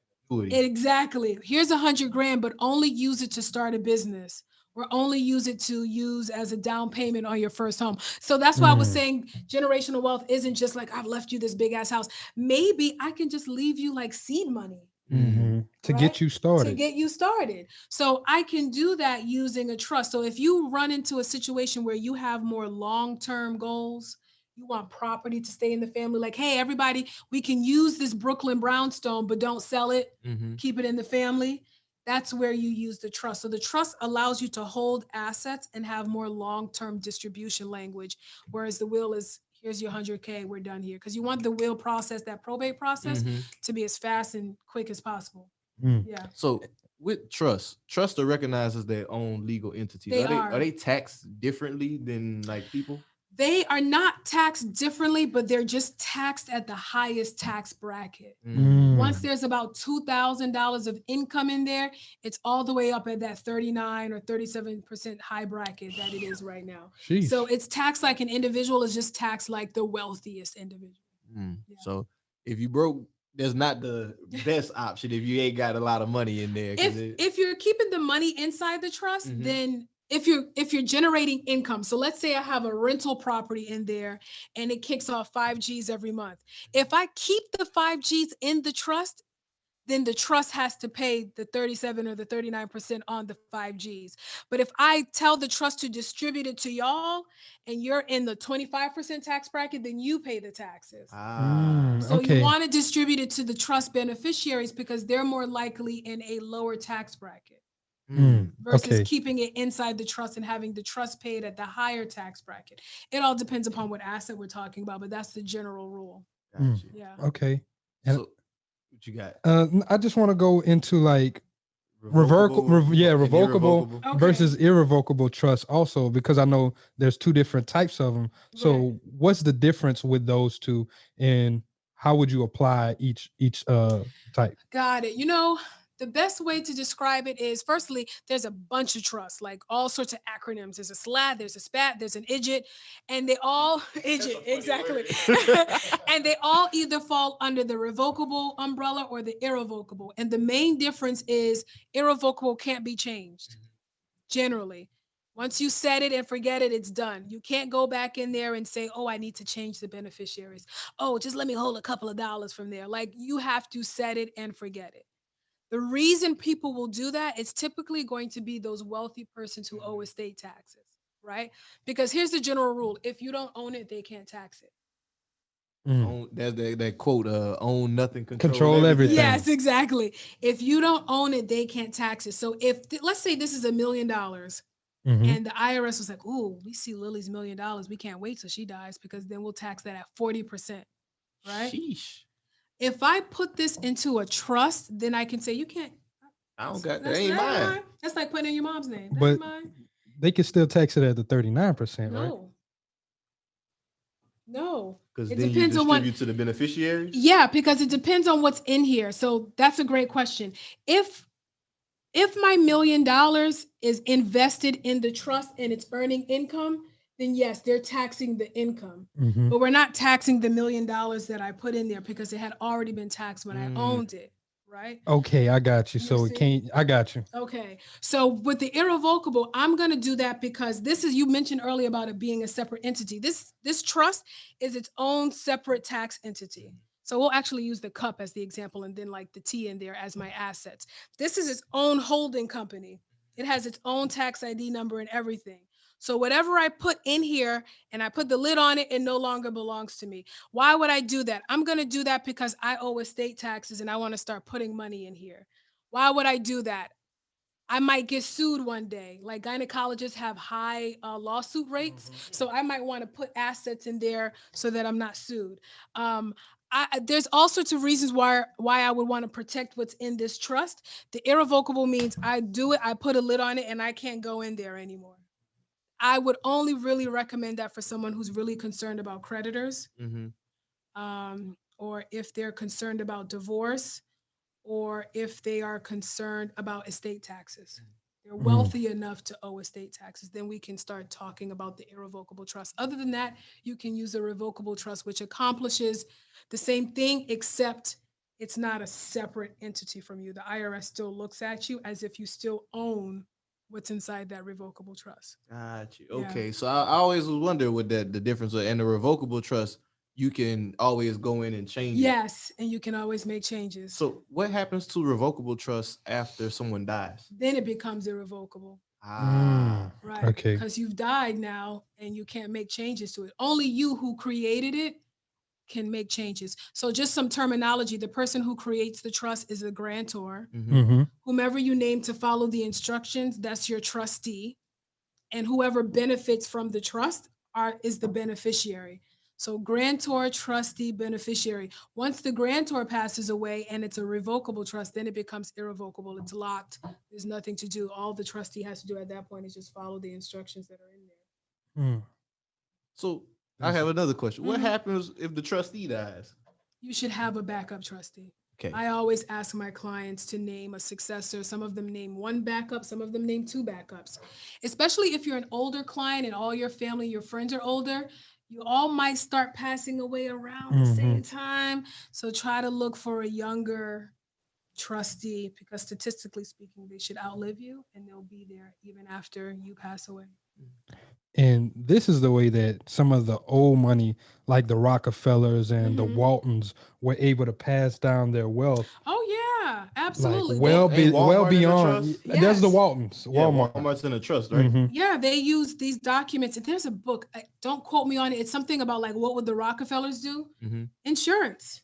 a Exactly. Here's $100,000, but only use it to start a business, or only use it to use as a down payment on your first home. So that's why I was saying generational wealth isn't just like, I've left you this big ass house. Maybe I can just leave you like seed money. To get you started. So I can do that using a trust. So if you run into a situation where you have more long-term goals, you want property to stay in the family, like, hey, everybody, we can use this Brooklyn brownstone, but don't sell it. Keep it in the family. That's where you use the trust. So the trust allows you to hold assets and have more long-term distribution language, whereas the will is, here's your $100,000, we're done here. Because you want the will process, that probate process, to be as fast and quick as possible. Yeah. So with trust are recognized as their own legal entities. Are they taxed differently than like people? They are not taxed differently, but they're just taxed at the highest tax bracket. Once there's about $2,000 of income in there, it's all the way up at that 39 or 37% high bracket that it is right now. Sheesh. So it's taxed like an individual is just taxed like the wealthiest individual. Yeah. So if you broke, that's not the best option if you ain't got a lot of money in there. If you're keeping the money inside the trust, then if you're generating income, so let's say I have a rental property in there and it kicks off 5 Gs every month. If I keep the 5 Gs in the trust, then the trust has to pay the 37 or the 39% on the 5 Gs. But if I tell the trust to distribute it to y'all and you're in the 25% tax bracket, then you pay the taxes. So you want to distribute it to the trust beneficiaries because they're more likely in a lower tax bracket. Versus keeping it inside the trust and having the trust paid at the higher tax bracket. It all depends upon what asset we're talking about, but that's the general rule. Gotcha. Yeah. Okay. And so, what you got? I just want to go into like revocable versus irrevocable trust also, because I know there's two different types of them. So what's the difference with those two, and how would you apply each type? Got it. You know, the best way to describe it is, firstly, there's a bunch of trusts, like all sorts of acronyms. There's a SLAT, there's a SPAT, there's an IDGIT, and they all, IDGIT, exactly. And they all either fall under the revocable umbrella or the irrevocable. And the main difference is irrevocable can't be changed, generally. Once you set it and forget it, it's done. You can't go back in there and say, oh, I need to change the beneficiaries. Oh, just let me hold a couple of dollars from there. Like, you have to set it and forget it. The reason people will do that is typically going to be those wealthy persons who owe estate taxes, right? Because here's the general rule. If you don't own it, they can't tax it. That's that quote, own nothing, control everything. Yes, exactly. If you don't own it, they can't tax it. So if, let's say this is $1 million and the IRS was like, ooh, we see Lillie's $1 million. We can't wait till she dies because then we'll tax that at 40%, right? Sheesh. If I put this into a trust, then I can say, you can't. I don't got that. Ain't mine. That's like putting in your mom's name. That's But mine. They can still tax it at the 39%, right? No. Because then you distribute to the beneficiaries? Yeah, because it depends on what's in here. So that's a great question. If my $1 million is invested in the trust and it's earning income, then yes, they're taxing the income. But we're not taxing the $1 million that I put in there because it had already been taxed when I owned it, right? Okay, I got you. So it can't, I got you. Okay, so with the irrevocable, I'm gonna do that because this is, you mentioned earlier about it being a separate entity. This trust is its own separate tax entity. So we'll actually use the cup as the example and then like the tea in there as my assets. This is its own holding company. It has its own tax ID number and everything. So whatever I put in here and I put the lid on it, it no longer belongs to me. Why would I do that? I'm going to do that because I owe estate taxes and I want to start putting money in here. Why would I do that? I might get sued one day. Like gynecologists have high lawsuit rates. So I might want to put assets in there so that I'm not sued. There's all sorts of reasons why I would want to protect what's in this trust. The irrevocable means I do it, I put a lid on it, and I can't go in there anymore. I would only really recommend that for someone who's really concerned about creditors, or if they're concerned about divorce, or if they are concerned about estate taxes. They're wealthy enough to owe estate taxes, then we can start talking about the irrevocable trust. Other than that, you can use a revocable trust, which accomplishes the same thing, except it's not a separate entity from you. The IRS still looks at you as if you still own what's inside that revocable trust. Got you. Okay, so I always was wondering what the difference was. And the revocable trust, you can always go in and change it. Yes, and you can always make changes. So what happens to revocable trust after someone dies? Then it becomes irrevocable. Ah, Right. Okay. Because you've died now and you can't make changes to it. Only you who created it can make changes. So just some terminology. The person who creates the trust is a grantor. Whomever you name to follow the instructions, that's your trustee. And whoever benefits from the trust is the beneficiary. So grantor, trustee, beneficiary. Once the grantor passes away and it's a revocable trust, then it becomes irrevocable. It's locked. There's nothing to do. All the trustee has to do at that point is just follow the instructions that are in there. So I have another question. What happens if the trustee dies? You should have a backup trustee. Okay. I always ask my clients to name a successor. Some of them name one backup, some of them name two backups. Especially if you're an older client and all your family, your friends are older, you all might start passing away around the same time. So try to look for a younger trustee because statistically speaking, they should outlive you and they'll be there even after you pass away. And this is the way that some of the old money, like the Rockefellers and the Waltons, were able to pass down their wealth. Oh yeah, absolutely. Like well beyond. Yes. There's the Waltons. Walmart's in a trust, right? Yeah, they use these documents. There's a book. Don't quote me on it. It's something about like what would the Rockefellers do? Insurance.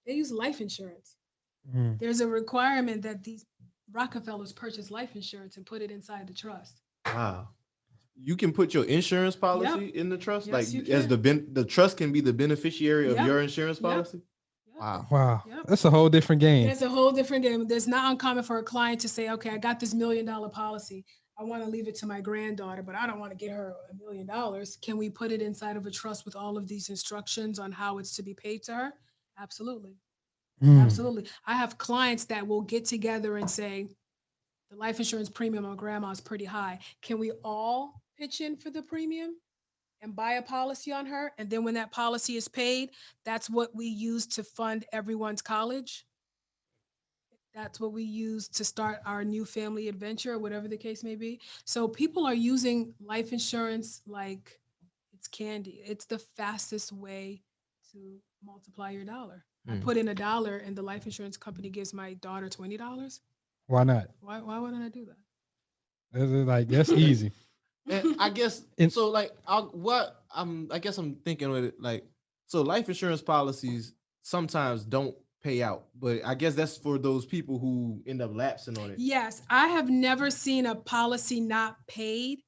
They use life insurance. There's a requirement that these Rockefellers purchase life insurance and put it inside the trust. Wow. You can put your insurance policy in the trust, Yes, like as the trust can be the beneficiary of your insurance policy. Wow. That's a whole different game. It's a whole different game. It's not uncommon for a client to say, okay, I got this $1 million policy. I want to leave it to my granddaughter, but I don't want to get her $1 million. Can we put it inside of a trust with all of these instructions on how it's to be paid to her? Absolutely. Absolutely. I have clients that will get together and say, the life insurance premium on grandma is pretty high. Can we all pitch in for the premium and buy a policy on her? And then when that policy is paid, that's what we use to fund everyone's college. That's what we use to start our new family adventure, or whatever the case may be. So people are using life insurance like it's candy. It's the fastest way to multiply your dollar. I put in $1 and the life insurance company gives my daughter $20. Why not? Why wouldn't I do that? That's easy. And I guess so. Like, I guess I'm thinking with it. Like, so life insurance policies sometimes don't pay out, but I guess that's for those people who end up lapsing on it. Yes, I have never seen a policy not paid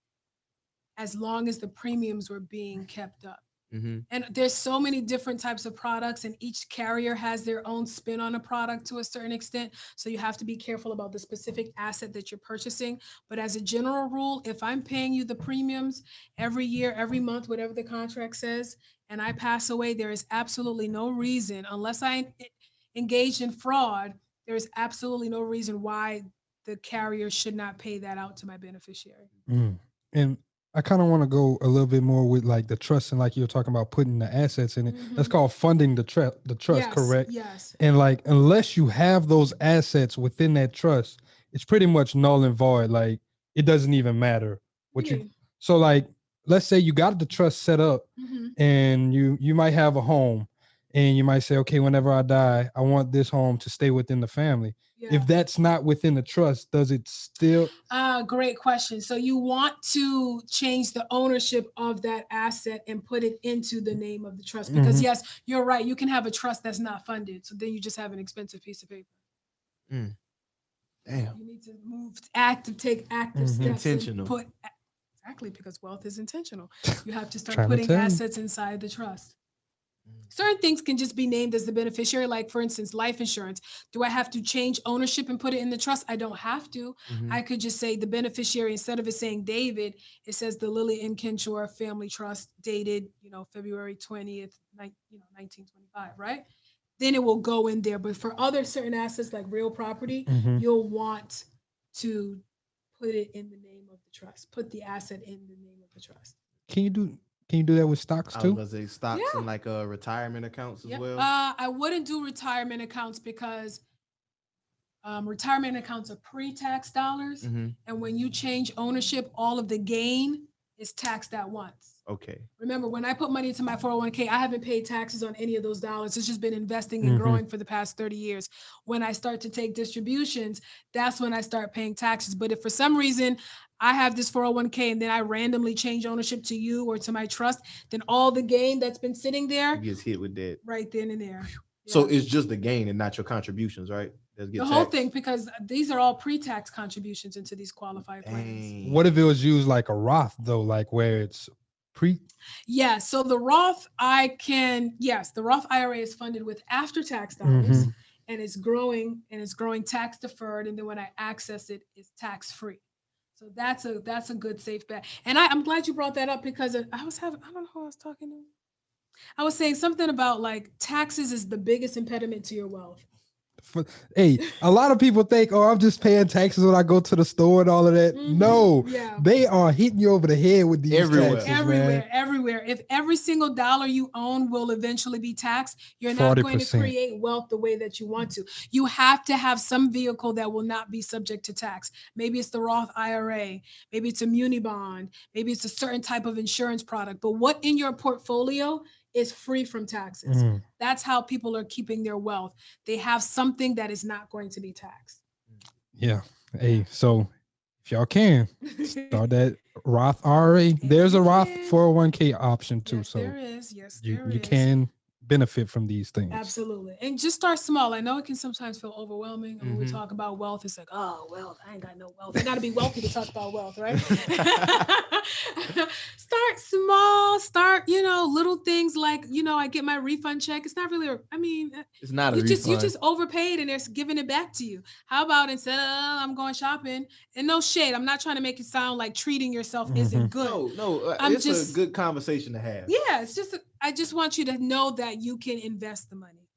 as long as the premiums were being kept up. And there's so many different types of products, and each carrier has their own spin on a product to a certain extent. So you have to be careful about the specific asset that you're purchasing. But as a general rule, if I'm paying you the premiums every year, every month, whatever the contract says, and I pass away, there is absolutely no reason, unless I engaged in fraud, there is absolutely no reason why the carrier should not pay that out to my beneficiary. And I kind of want to go a little bit more with like the trust, and like you were talking about putting the assets in it. That's called funding the trust, Yes, correct? Yes. And like, unless you have those assets within that trust, it's pretty much null and void. Like, it doesn't even matter what you. So like, let's say you got the trust set up, and you might have a home, and you might say, okay, whenever I die, I want this home to stay within the family. Yeah. If that's not within the trust, does it still? Great question. So you want to change the ownership of that asset and put it into the name of the trust, because yes, you're right. You can have a trust that's not funded. So then you just have an expensive piece of paper. Damn. You need to take active steps. Intentional. Exactly, because wealth is intentional. You have to start putting assets inside the trust. Certain things can just be named as the beneficiary. Like, for instance, life insurance. Do I have to change ownership and put it in the trust? I don't have to. I could just say the beneficiary, instead of it saying David, it says the Lillie Nkenchor Family Trust, dated, February 20th, 1925, right? Then it will go in there. But for other certain assets like real property, you'll want to put it in the name of the trust. Put the asset in the name of the trust. Can you do that with stocks too? I was gonna say stocks and like retirement accounts as well. I wouldn't do retirement accounts because retirement accounts are pre-tax dollars, and when you change ownership, all of the gain is taxed at once. Okay. Remember, when I put money into my 401k, I haven't paid taxes on any of those dollars. It's just been investing and growing for the past 30 years. When I start to take distributions, that's when I start paying taxes. But if for some reason I have this 401k and then I randomly change ownership to you or to my trust, then all the gain that's been sitting there gets hit with that right then and there. So it's just the gain and not your contributions, right? The whole thing, because these are all pre-tax contributions into these qualified plans. What if it was used like a Roth though, like where it's Yeah, so the Roth, the Roth IRA is funded with after-tax dollars, and it's growing tax deferred, and then when I access it, it's tax-free. So that's a good safe bet. And I'm glad you brought that up, because I don't know who I was talking to. I was saying something about like taxes is the biggest impediment to your wealth. Hey, a lot of people think, oh, I'm just paying taxes when I go to the store and all of that. No, they are hitting you over the head with these taxes, everywhere. If every single dollar you own will eventually be taxed, you're not 40%. Going to create wealth the way that you want to. You have to have some vehicle that will not be subject to tax. Maybe it's the Roth IRA, maybe it's a muni bond, maybe it's a certain type of insurance product. But what in your portfolio is free from taxes? That's how people are keeping their wealth. They have something that is not going to be taxed. Yeah. Hey, so if y'all can start that Roth IRA, there's a Roth 401k option too. Yes, so there is. Yes, you can benefit from these things. Absolutely. And just start small. I know it can sometimes feel overwhelming. And when we talk about wealth, it's like, oh, wealth, I ain't got no wealth. You got to be wealthy to talk about wealth, right? Start small, little things like, I get my refund check. It's not really, it's not a refund. You just overpaid and they're giving it back to you. How about instead of I'm going shopping, and no shade, I'm not trying to make it sound like treating yourself isn't good. No, it's a good conversation to have. Yeah, it's just, I just want you to know that you can invest the money.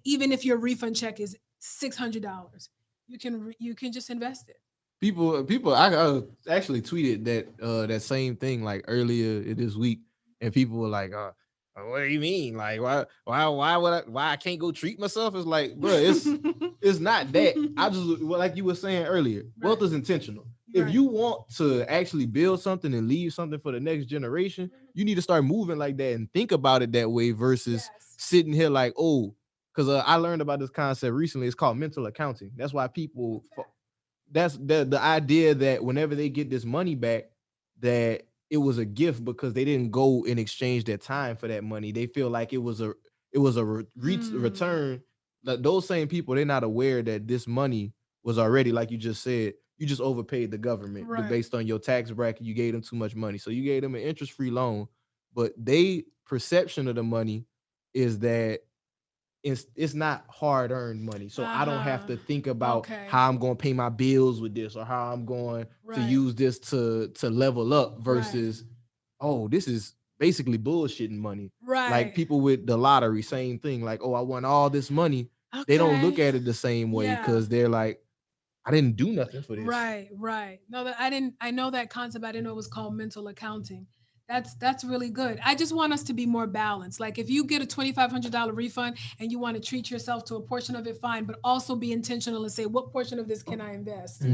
Even if your refund check is $600, you can just invest it. People, I actually tweeted that same thing like earlier this week, and people were like, "What do you mean? Like, why I can't go treat myself?" It's like, bro, it's not that. I just, like you were saying earlier, wealth is intentional. If you want to actually build something and leave something for the next generation, you need to start moving like that and think about it that way versus sitting here like, oh, because I learned about this concept recently. It's called mental accounting. That's why people. That's the idea that whenever they get this money back, that it was a gift because they didn't go and exchange their time for that money. They feel like it was a return. Like those same people, they're not aware that this money was already, like you just said, you just overpaid the government based on your tax bracket. You gave them too much money, so you gave them an interest-free loan. But they perception of the money is that it's not hard-earned money, so I don't have to think about how I'm going to pay my bills with this or how I'm going to use this to level up versus, oh, this is basically bullshitting money. Like people with the lottery, same thing. Like, oh, I won all this money. They don't look at it the same way because they're like, I didn't do nothing for this. Right. No, I know that concept. I didn't know it was called mental accounting. That's really good. I just want us to be more balanced. Like if you get a $2,500 refund and you want to treat yourself to a portion of it, fine, but also be intentional and say, what portion of this can I invest?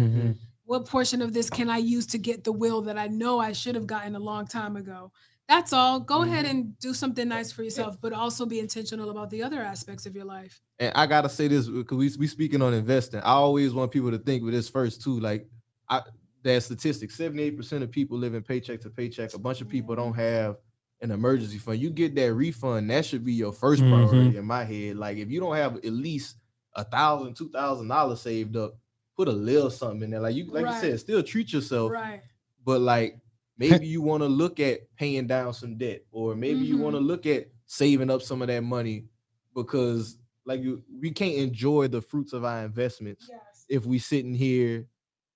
What portion of this can I use to get the will that I know I should have gotten a long time ago? That's all. Go ahead and do something nice for yourself, but also be intentional about the other aspects of your life. And I gotta say this because we speaking on investing. I always want people to think with this first too. Like that statistic, 78% of people live in paycheck to paycheck. A bunch of people don't have an emergency fund. You get that refund, that should be your first priority in my head. Like if you don't have at least $1,000, $2,000 saved up, put a little something in there. Like you said, still treat yourself. Right. But like maybe you want to look at paying down some debt, or maybe you want to look at saving up some of that money, because like we can't enjoy the fruits of our investments if we sitting here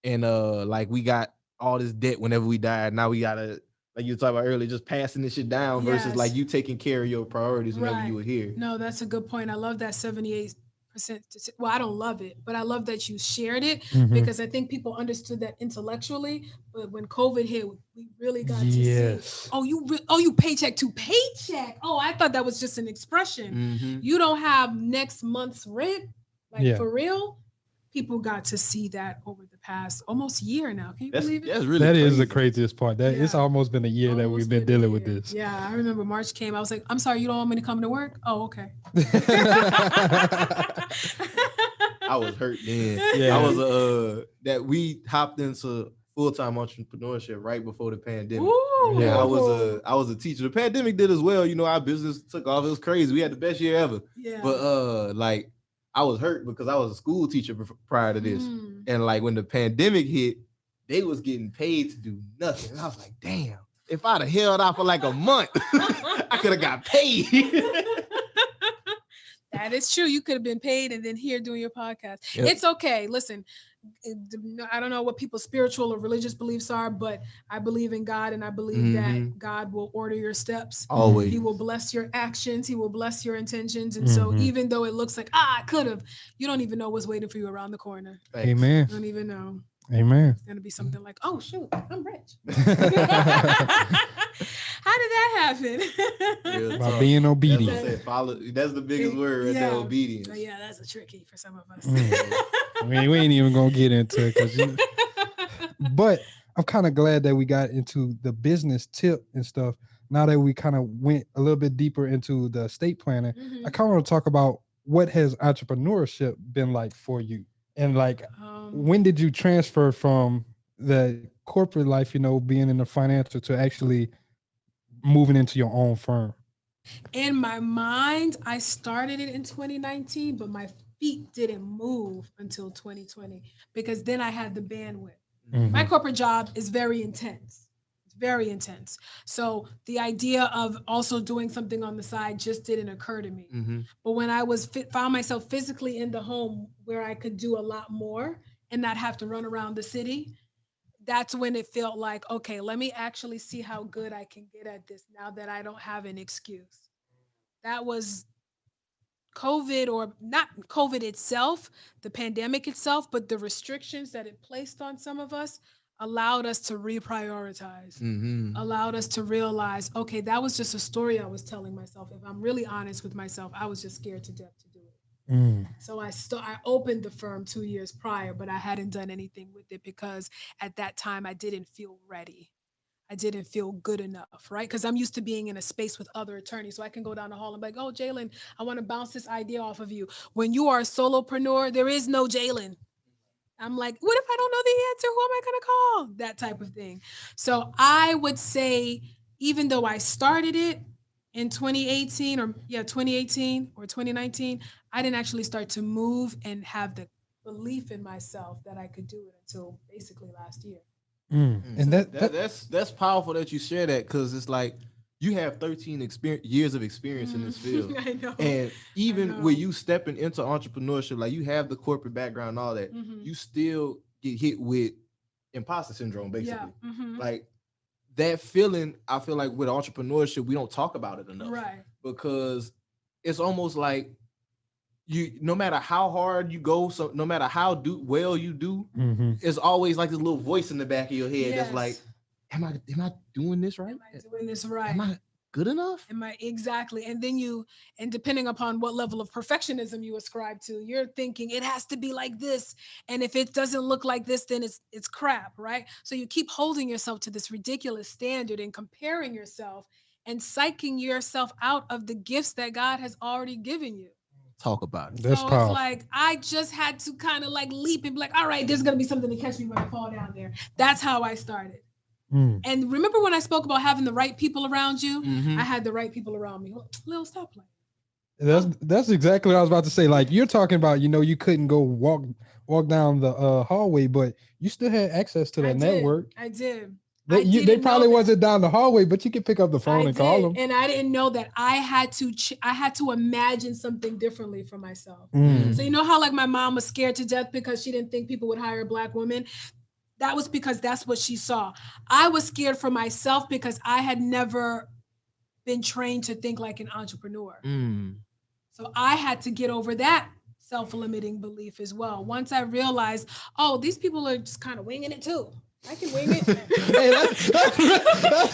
and like we got all this debt whenever we die. Now we gotta, like you were talking about earlier, just passing this shit down versus like you taking care of your priorities whenever you were here. No, that's a good point. I love that 78%. Well, I don't love it, but I love that you shared it because I think people understood that intellectually. But when COVID hit, we really got to see. Oh, you paycheck to paycheck. Oh, I thought that was just an expression. You don't have next month's rent, like for real. People got to see that over the past almost year now. Can you believe it? That's really that is the craziest part. That it's almost been a year that we've been dealing with this. Yeah, I remember March came. I was like, I'm sorry, you don't want me to come to work? Oh, okay. I was hurt then. I was that we hopped into full-time entrepreneurship right before the pandemic. I was a teacher. The pandemic did as well. You know, our business took off. It was crazy. We had the best year ever. But like I was hurt because I was a school teacher prior to this. And like when the pandemic hit, they was getting paid to do nothing. And I was like, damn, if I'd have held out for like a month, I could have got paid. That is true. You could have been paid and then here doing your podcast. It's okay. Listen, I don't know what people's spiritual or religious beliefs are, but I believe in God, and I believe that God will order your steps. Always. He will bless your actions. He will bless your intentions. And so even though it looks like, I could have, you don't even know what's waiting for you around the corner. Thanks. Amen. You don't even know. Amen. It's going to be something like, oh, shoot, I'm rich. How did that happen? By being obedient. That's the biggest word right there, obedience. Yeah, that's a tricky for some of us. We ain't even going to get into it. But I'm kind of glad that we got into the business tip and stuff. Now that we kind of went a little bit deeper into the estate planning, I kind of want to talk about what has entrepreneurship been like for you? And like, when did you transfer from the corporate life, you know, being in the financial, to actually moving into your own firm? In my mind, I started it in 2019, but my feet didn't move until 2020 because then I had the bandwidth. My corporate job is very intense. It's very intense. So the idea of also doing something on the side just didn't occur to me. But when I found myself physically in the home where I could do a lot more and not have to run around the city, that's when it felt like, okay, let me actually see how good I can get at this now that I don't have an excuse. That was COVID, or not COVID itself, the pandemic itself, but the restrictions that it placed on some of us allowed us to reprioritize, allowed us to realize, okay, that was just a story I was telling myself. If I'm really honest with myself, I was just scared to death to do it. So I opened the firm 2 years prior, but I hadn't done anything with it because at that time I didn't feel ready. I didn't feel good enough, right? Because I'm used to being in a space with other attorneys. So I can go down the hall and be like, oh, Jalen, I want to bounce this idea off of you. When you are a solopreneur, there is no Jalen. I'm like, what if I don't know the answer? Who am I going to call? That type of thing. So I would say, even though I started it in 2018 or 2019, I didn't actually start to move and have the belief in myself that I could do it until basically last year. And that's powerful that you share that, because it's like you have 13 years of experience in this field. I know. And even with you stepping into entrepreneurship, like you have the corporate background and all that, you still get hit with imposter syndrome, basically. Like that feeling, I feel like with entrepreneurship, we don't talk about it enough. Right. Because it's almost like no matter how hard you go, so no matter how well you do, it's always like this little voice in the back of your head that's like, am I doing this right? Am I doing this right? Am I good enough? Exactly. And then and depending upon what level of perfectionism you ascribe to, you're thinking it has to be like this. And if it doesn't look like this, then it's crap, right? So you keep holding yourself to this ridiculous standard and comparing yourself and psyching yourself out of the gifts that God has already given you. Talk about it. That's so powerful. It's like I just had to kind of like leap and be like, all right, there's gonna be something to catch me when I fall down there. That's how I started. And remember when I spoke about having the right people around you? I had the right people around me. Lil, stop playing. That's exactly what I was about to say. Like you're talking about, you couldn't go walk down the hallway, but you still had access to that network. I did. They probably wasn't down the hallway, but you could pick up the phone and call them. And I didn't know that I had to imagine something differently for myself. So you know how like my mom was scared to death because she didn't think people would hire a Black woman? That was because that's what she saw. I was scared for myself because I had never been trained to think like an entrepreneur. So I had to get over that self-limiting belief as well. Once I realized, oh, these people are just kind of winging it too. I can wing it. Hey, that's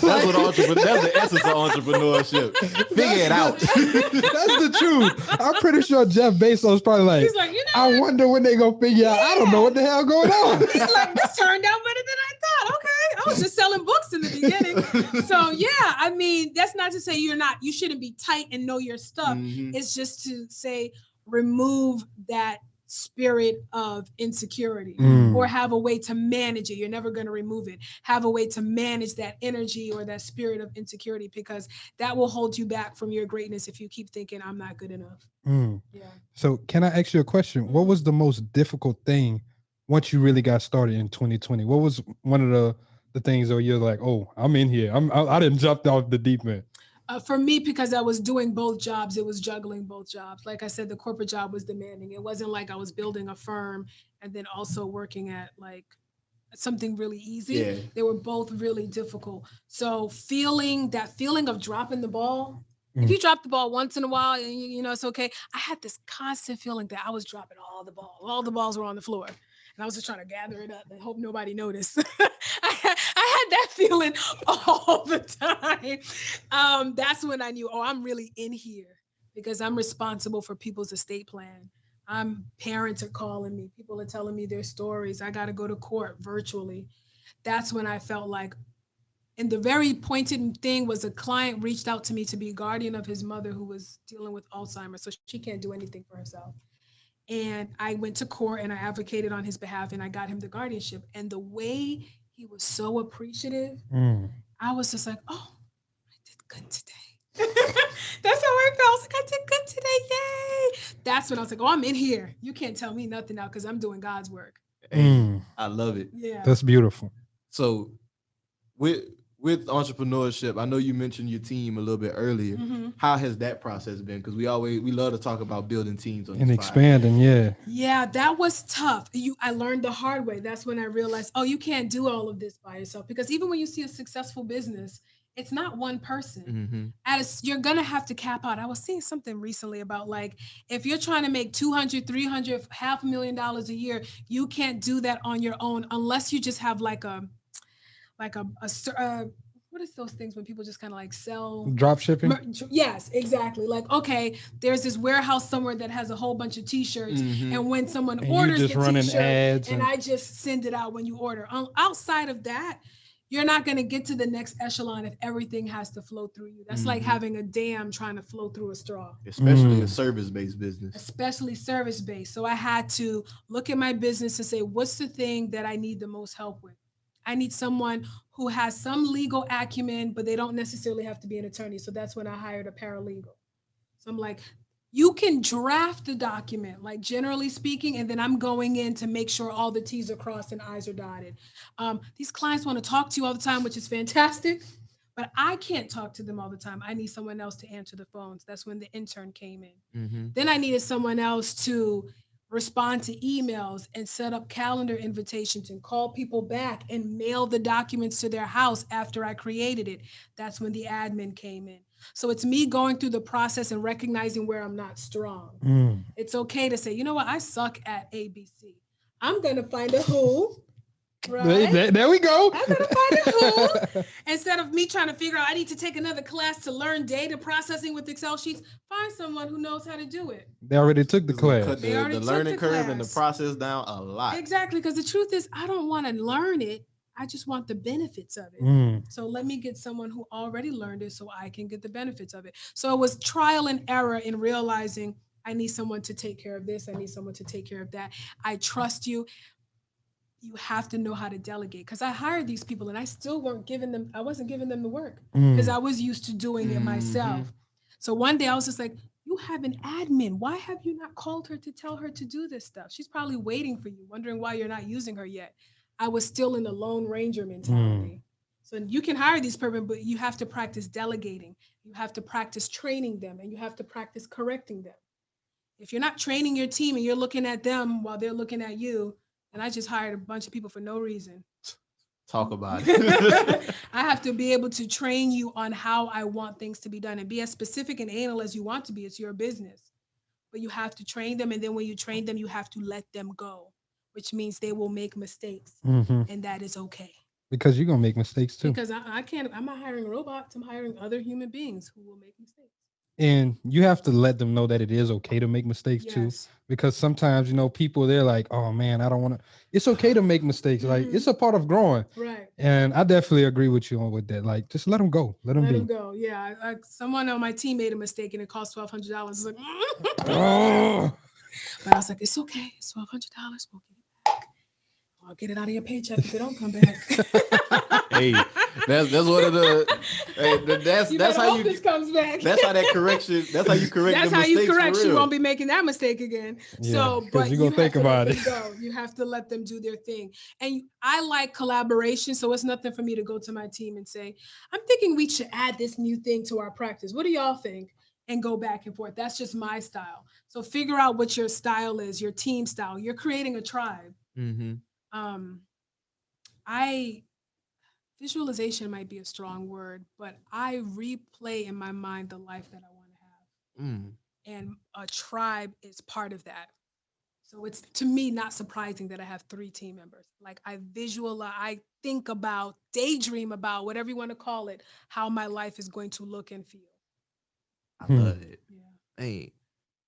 what that's the essence of entrepreneurship. Figure it out. That's the truth. I'm pretty sure Jeff Bezos probably like, he's like, I wonder when they gonna figure out. I don't know what the hell going on. He's like, this turned out better than I thought. Okay, I was just selling books in the beginning. So yeah, I mean, that's not to say you shouldn't be tight and know your stuff. It's just to say remove that spirit of insecurity or have a way to manage it. You're never going to remove it. Have a way to manage that energy or that spirit of insecurity, because that will hold you back from your greatness if you keep thinking I'm not good enough. Yeah. So can I ask you a question? What was the most difficult thing once you really got started in 2020? What was one of the things where you're like, oh, I'm in here. I didn't jump off the deep end. For me, because I was doing both jobs, it was juggling both jobs. Like I said, the corporate job was demanding. It wasn't like I was building a firm and then also working at like something really easy. Yeah. They were both really difficult. So feeling of dropping the ball, if you drop the ball once in a while and you know it's okay. I had this constant feeling that I was dropping all the balls. All the balls were on the floor. And I was just trying to gather it up and hope nobody noticed. I had that feeling all the time. That's when I knew, I'm really in here because I'm responsible for people's estate plan. Parents are calling me. People are telling me their stories. I got to go to court virtually. That's when I felt like, and the very pointed thing was a client reached out to me to be guardian of his mother who was dealing with Alzheimer's. So she can't do anything for herself. And I went to court and I advocated on his behalf and I got him the guardianship. And the way he was so appreciative, I was just like, oh, I did good today. That's how I felt. I was like, I did good today. Yay. That's when I was like, oh, I'm in here. You can't tell me nothing now because I'm doing God's work. I love it. Yeah. That's beautiful. So with entrepreneurship, I know you mentioned your team a little bit earlier. How has that process been? Because we love to talk about building teams on and expanding. Yeah, that was tough. I learned the hard way. That's when I realized, oh, you can't do all of this by yourself. Because even when you see a successful business, it's not one person. You're gonna have to cap out. I was seeing something recently about like if you're trying to make $200, $300, $500,000 a year, you can't do that on your own unless you just have like a what is those things when people just kind of like sell drop shipping? Yes, exactly. Like, okay, there's this warehouse somewhere that has a whole bunch of t-shirts and when someone orders the t-shirt ads and I just send it out when you order. Outside of that, you're not going to get to the next echelon if everything has to flow through you. That's like having a dam trying to flow through a straw. Especially a service-based business. Especially service-based. So I had to look at my business and say, what's the thing that I need the most help with? I need someone who has some legal acumen, but they don't necessarily have to be an attorney. So that's when I hired a paralegal. So I'm like, you can draft the document, like generally speaking, and then I'm going in to make sure all the T's are crossed and I's are dotted. These clients want to talk to you all the time, which is fantastic, but I can't talk to them all the time. I need someone else to answer the phones. That's when the intern came in. Then I needed someone else to respond to emails and set up calendar invitations and call people back and mail the documents to their house after I created it. That's when the admin came in. So it's me going through the process and recognizing where I'm not strong. It's okay to say, you know what, I suck at ABC. I'm going to find a who Right. There we go. I'm gonna find a who. Instead of me trying to figure out, I need to take another class to learn data processing with Excel sheets. Find someone who knows how to do it. They already took the class. Cut They already the took learning the curve and the class. process down a lot. Exactly, because the truth is, I don't want to learn it. I just want the benefits of it. So let me get someone who already learned it so I can get the benefits of it. So it was trial and error in realizing I need someone to take care of this. I need someone to take care of that. I trust you. You have to know how to delegate, because I hired these people and I still wasn't giving them the work because I was used to doing it myself. So one day I was just like, you have an admin. Why have you not called her to tell her to do this stuff? She's probably waiting for you, wondering why you're not using her yet. I was still in the Lone Ranger mentality. So you can hire these people, but you have to practice delegating. You have to practice training them, and you have to practice correcting them. If you're not training your team and you're looking at them while they're looking at you, and I just hired a bunch of people for no reason. Talk about it. I have to be able to train you on how I want things to be done and be as specific and anal as you want to be. It's your business. But you have to train them. And then when you train them, you have to let them go, which means they will make mistakes. And that is okay. Because you're going to make mistakes too. Because I'm not hiring robots. I'm hiring other human beings who will make mistakes. And you have to let them know that it is okay to make mistakes too. Because sometimes, people, they're like, oh man, I don't want to. It's okay to make mistakes. Like, it's a part of growing. Right. And I definitely agree with you on with that. Like, just let them go. Let them be. Go. Yeah. Someone on my team made a mistake and it cost $1,200. I was like, Oh. But I was like, it's okay. It's $1,200. We'll get it back. I'll get it out of your paycheck if it don't come back. Hey, that's one of the. That's how this comes back. That's how that correction. That's how you correct. That's the how you mistakes correct. for You real. won't be making that mistake again. Yeah, so, but you're gonna think about it. You have to let them do their thing. And I like collaboration, so it's nothing for me to go to my team and say, "I'm thinking we should add this new thing to our practice. What do y'all think?" And go back and forth. That's just my style. So figure out what your style is, your team style. You're creating a tribe. Visualization might be a strong word, but I replay in my mind the life that I want to have. And a tribe is part of that. So it's, to me, not surprising that I have 3 team members. Like, I visualize, I think about, daydream about, whatever you want to call it, how my life is going to look and feel. I love it. Yeah. Hey,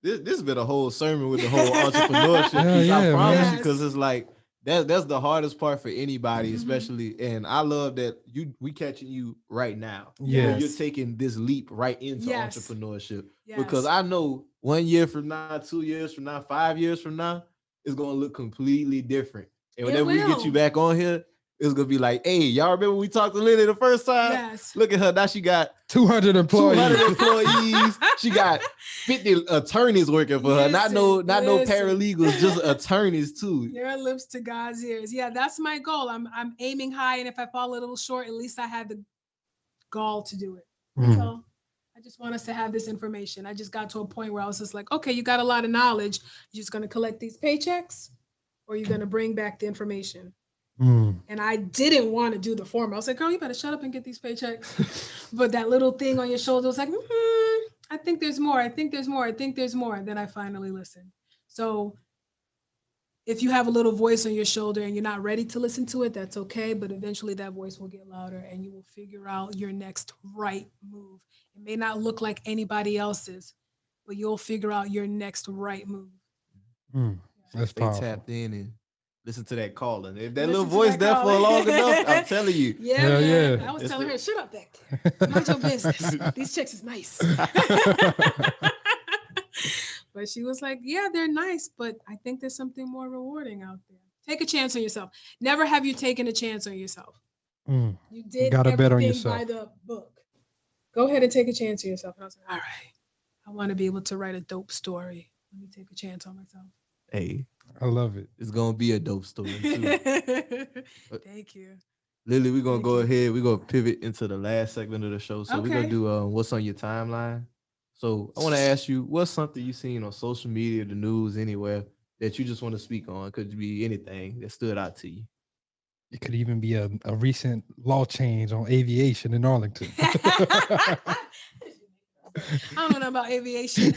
this has been a whole sermon with the whole entrepreneurship piece. I promise you, because it's like, that's the hardest part for anybody, especially. And I love that we catching you right now. Yeah, you're taking this leap right into entrepreneurship, because I know 1 year from now, 2 years from now, 5 years from now, it's gonna look completely different. And whenever we get you back on here, it's gonna be like, hey, y'all remember we talked to Lillie the first time? Yes. Look at her now. She got 200 employees. 200 employees. She got 50 attorneys working for her. Not no paralegals, just attorneys too. Your lips to God's ears. Yeah, that's my goal. I'm aiming high, and if I fall a little short, at least I had the gall to do it. That's all. I just want us to have this information. I just got to a point where I was just like, okay, you got a lot of knowledge. You're just gonna collect these paychecks, or you're gonna bring back the information. And I didn't want to do the form. I was like, girl, you better shut up and get these paychecks. But that little thing on your shoulder was like, I think there's more. I think there's more. I think there's more. And then I finally listened. So if you have a little voice on your shoulder and you're not ready to listen to it, that's okay. But eventually that voice will get louder and you will figure out your next right move. It may not look like anybody else's, but you'll figure out your next right move. That's Stay powerful. tapped in and listen to that calling. If that little voice there for long enough, I'm telling you. Yeah. I was telling her, shut up back there. Mind your business. These chicks is nice. But she was like, yeah, they're nice, but I think there's something more rewarding out there. Take a chance on yourself. Never have you taken a chance on yourself. You did everything by the book. Go ahead and take a chance on yourself. And I was like, all right, I want to be able to write a dope story. Let me take a chance on myself. Hey, I love it. It's gonna be a dope story too. Thank you. Lillie, we're gonna go ahead. We're gonna pivot into the last segment of the show. So we're gonna do what's on your timeline. So I want to ask you, what's something you've seen on social media, the news, anywhere that you just want to speak on? Could be anything that stood out to you. It could even be a recent law change on aviation in Arlington. I don't know about aviation.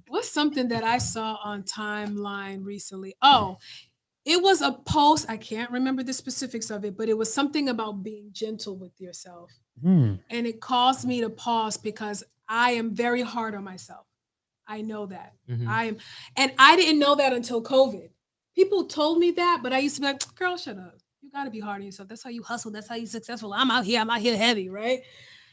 What's something that I saw on timeline recently? Oh, It was a post. I can't remember the specifics of it, but it was something about being gentle with yourself. Mm. And it caused me to pause because I am very hard on myself. I know that. I am, and I didn't know that until COVID. People told me that, but I used to be like, girl, shut up. You got to be hard on yourself. That's how you hustle. That's how you successful. I'm out here heavy, right?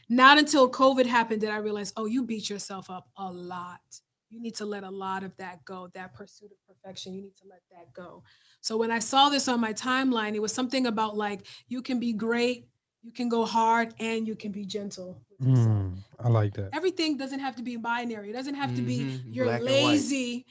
Not until COVID happened did I realize, oh, you beat yourself up a lot. You need to let a lot of that go. That pursuit of perfection, you need to let that go. So when I saw this on my timeline, it was something about like, you can be great, you can go hard, and you can be gentle with yourself. I like that. Everything doesn't have to be binary. It doesn't have to be you're Black and white. lazy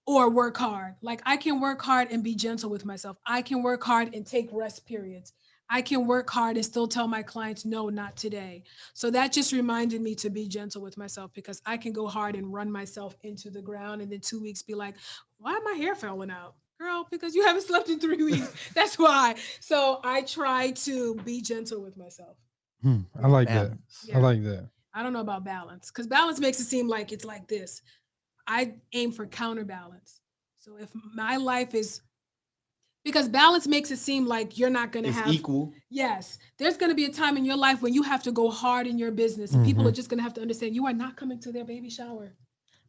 or work hard. Like I can work hard and be gentle with myself. I can work hard and take rest periods. I can work hard and still tell my clients, no, not today. So that just reminded me to be gentle with myself because I can go hard and run myself into the ground and then 2 weeks be like, why my hair falling out? Girl, because you haven't slept in 3 weeks. That's why. So I try to be gentle with myself. I like Balance. that. I like that. I don't know about balance because balance makes it seem like it's like this. I aim for counterbalance. So if my life is, because balance makes it seem like you're not going to have equal. Yes. There's going to be a time in your life when you have to go hard in your business and people are just going to have to understand you are not coming to their baby shower.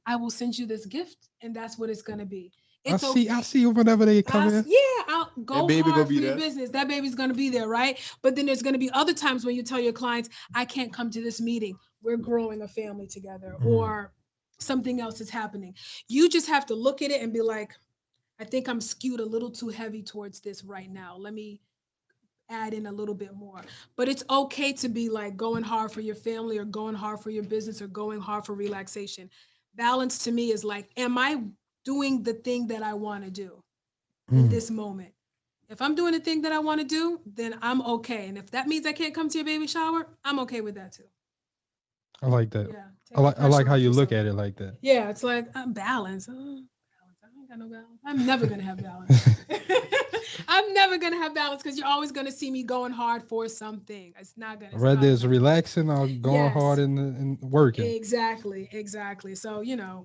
I will send you this gift and that's what it's going to be. It's I see you whenever they come in. Yeah, I'll go baby hard gonna for be your there. business. That baby's going to be there, right? But then there's going to be other times when you tell your clients, I can't come to this meeting. We're growing a family together or something else is happening. You just have to look at it and be like, I think I'm skewed a little too heavy towards this right now. Let me add in a little bit more. But it's okay to be like going hard for your family or going hard for your business or going hard for relaxation. Balance to me is like, am I doing the thing that I want to do in this moment? If I'm doing the thing that I want to do, then I'm okay. And if that means I can't come to your baby shower, I'm okay with that too. I like that. Yeah. I like how you look at it like that. Yeah, it's like balance. Balance. I ain't got no balance. I'm never gonna have balance. I'm never gonna have balance because you're always gonna see me going hard for something. It's not gonna. Whether it's relaxing or going hard in working. Exactly. So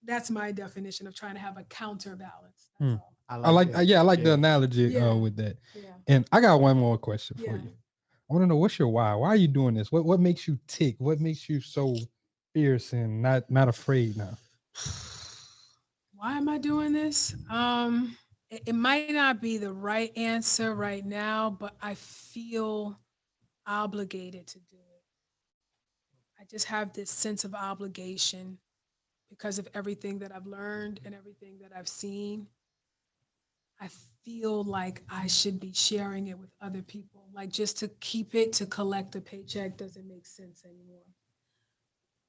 that's my definition of trying to have a counterbalance. That's all. I like the analogy with that. Yeah. And I got one more question for you. I want to know, what's your why? Why are you doing this? What makes you tick? What makes you so fierce and not afraid now? Why am I doing this? It might not be the right answer right now, but I feel obligated to do it. I just have this sense of obligation because of everything that I've learned and everything that I've seen. I feel like I should be sharing it with other people. Like just to keep it, to collect a paycheck doesn't make sense anymore.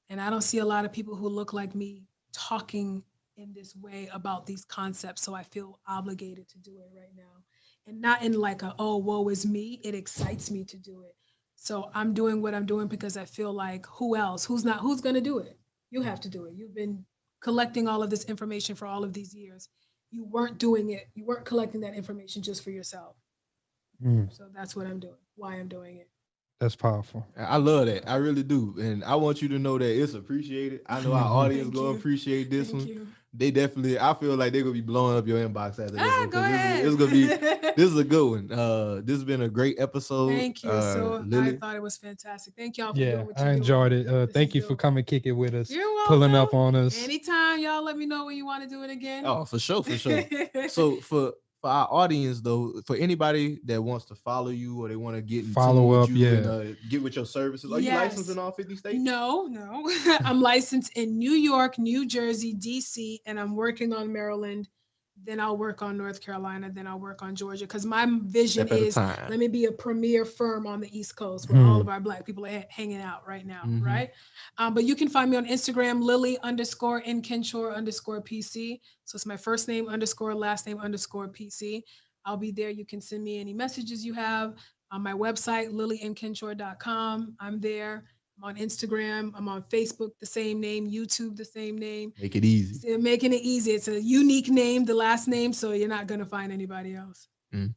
And I don't see a lot of people who look like me talking in this way about these concepts. So I feel obligated to do it right now. And not in like a, oh, woe is me. It excites me to do it. So I'm doing what I'm doing because I feel like who else? Who's going to do it? You have to do it. You've been collecting all of this information for all of these years. You weren't doing it. You weren't collecting that information just for yourself. So that's what I'm doing, why I'm doing it. That's powerful. I love that. I really do. And I want you to know that it's appreciated. I know our audience going to appreciate this one. You. They definitely, I feel like they're going to be blowing up your inbox after this one. Go ahead. It's going to be, this is a good one. This has been a great episode. Thank you. So Lillie. I thought it was fantastic. Thank y'all for doing what you I enjoyed it. Thank you for coming kick it with us. You're welcome. Pulling up on us. Anytime, y'all let me know when you want to do it again. Oh, for sure. So for our audience though, for anybody that wants to follow you or they want to get in follow up, with you and get with your services, are you licensed in all 50 states? No. I'm licensed in New York, New Jersey, DC, and I'm working on Maryland. Then I'll work on North Carolina. Then I'll work on Georgia. Because my vision is let me be a premier firm on the East Coast where all of our Black people are hanging out right now, right? But you can find me on Instagram, Lillie_Nkenchor_PC. So it's my first name _ last name _PC. I'll be there. You can send me any messages you have. On my website, LillieNkenchor.com. I'm there. I'm on Instagram. I'm on Facebook, the same name. YouTube, the same name. Make it easy. So making it easy. It's a unique name, the last name, so you're not going to find anybody else. I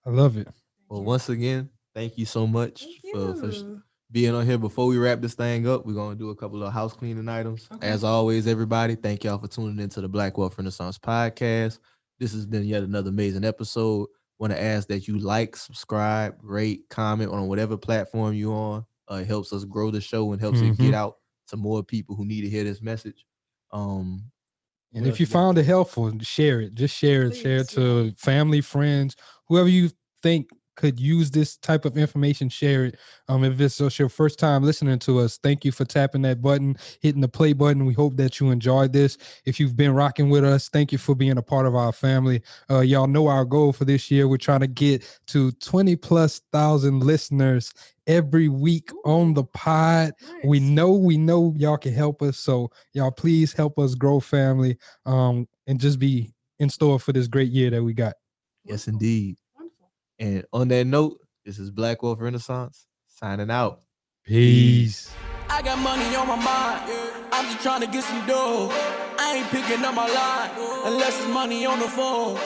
love it. Well, once again, thank you so much for you. being on here. Before we wrap this thing up, we're going to do a couple of house cleaning items. Okay. As always, everybody, thank y'all for tuning into the Black Wealth Renaissance podcast. This has been yet another amazing episode. Want to ask that you like, subscribe, rate, comment on whatever platform you're on. It helps us grow the show and helps it get out to more people who need to hear this message. And if you found it helpful, share it. Just share it. Share it to family, friends, whoever you think could use this type of information. Share it. If it's just your first time listening to us, thank you for tapping that button, hitting the play button. We hope that you enjoyed this. If you've been rocking with us, thank you for being a part of our family. Y'all know our goal for this year. We're trying to get to 20,000+ listeners every week on the pod. Nice. We know y'all can help us. So y'all please help us grow, family, and just be in store for this great year that we got. Yes, indeed. And on that note, this is Black Wealth Renaissance signing out. Peace. I got money on my mind. I'm just trying to get some dough. I ain't picking up my line unless it's money on the phone.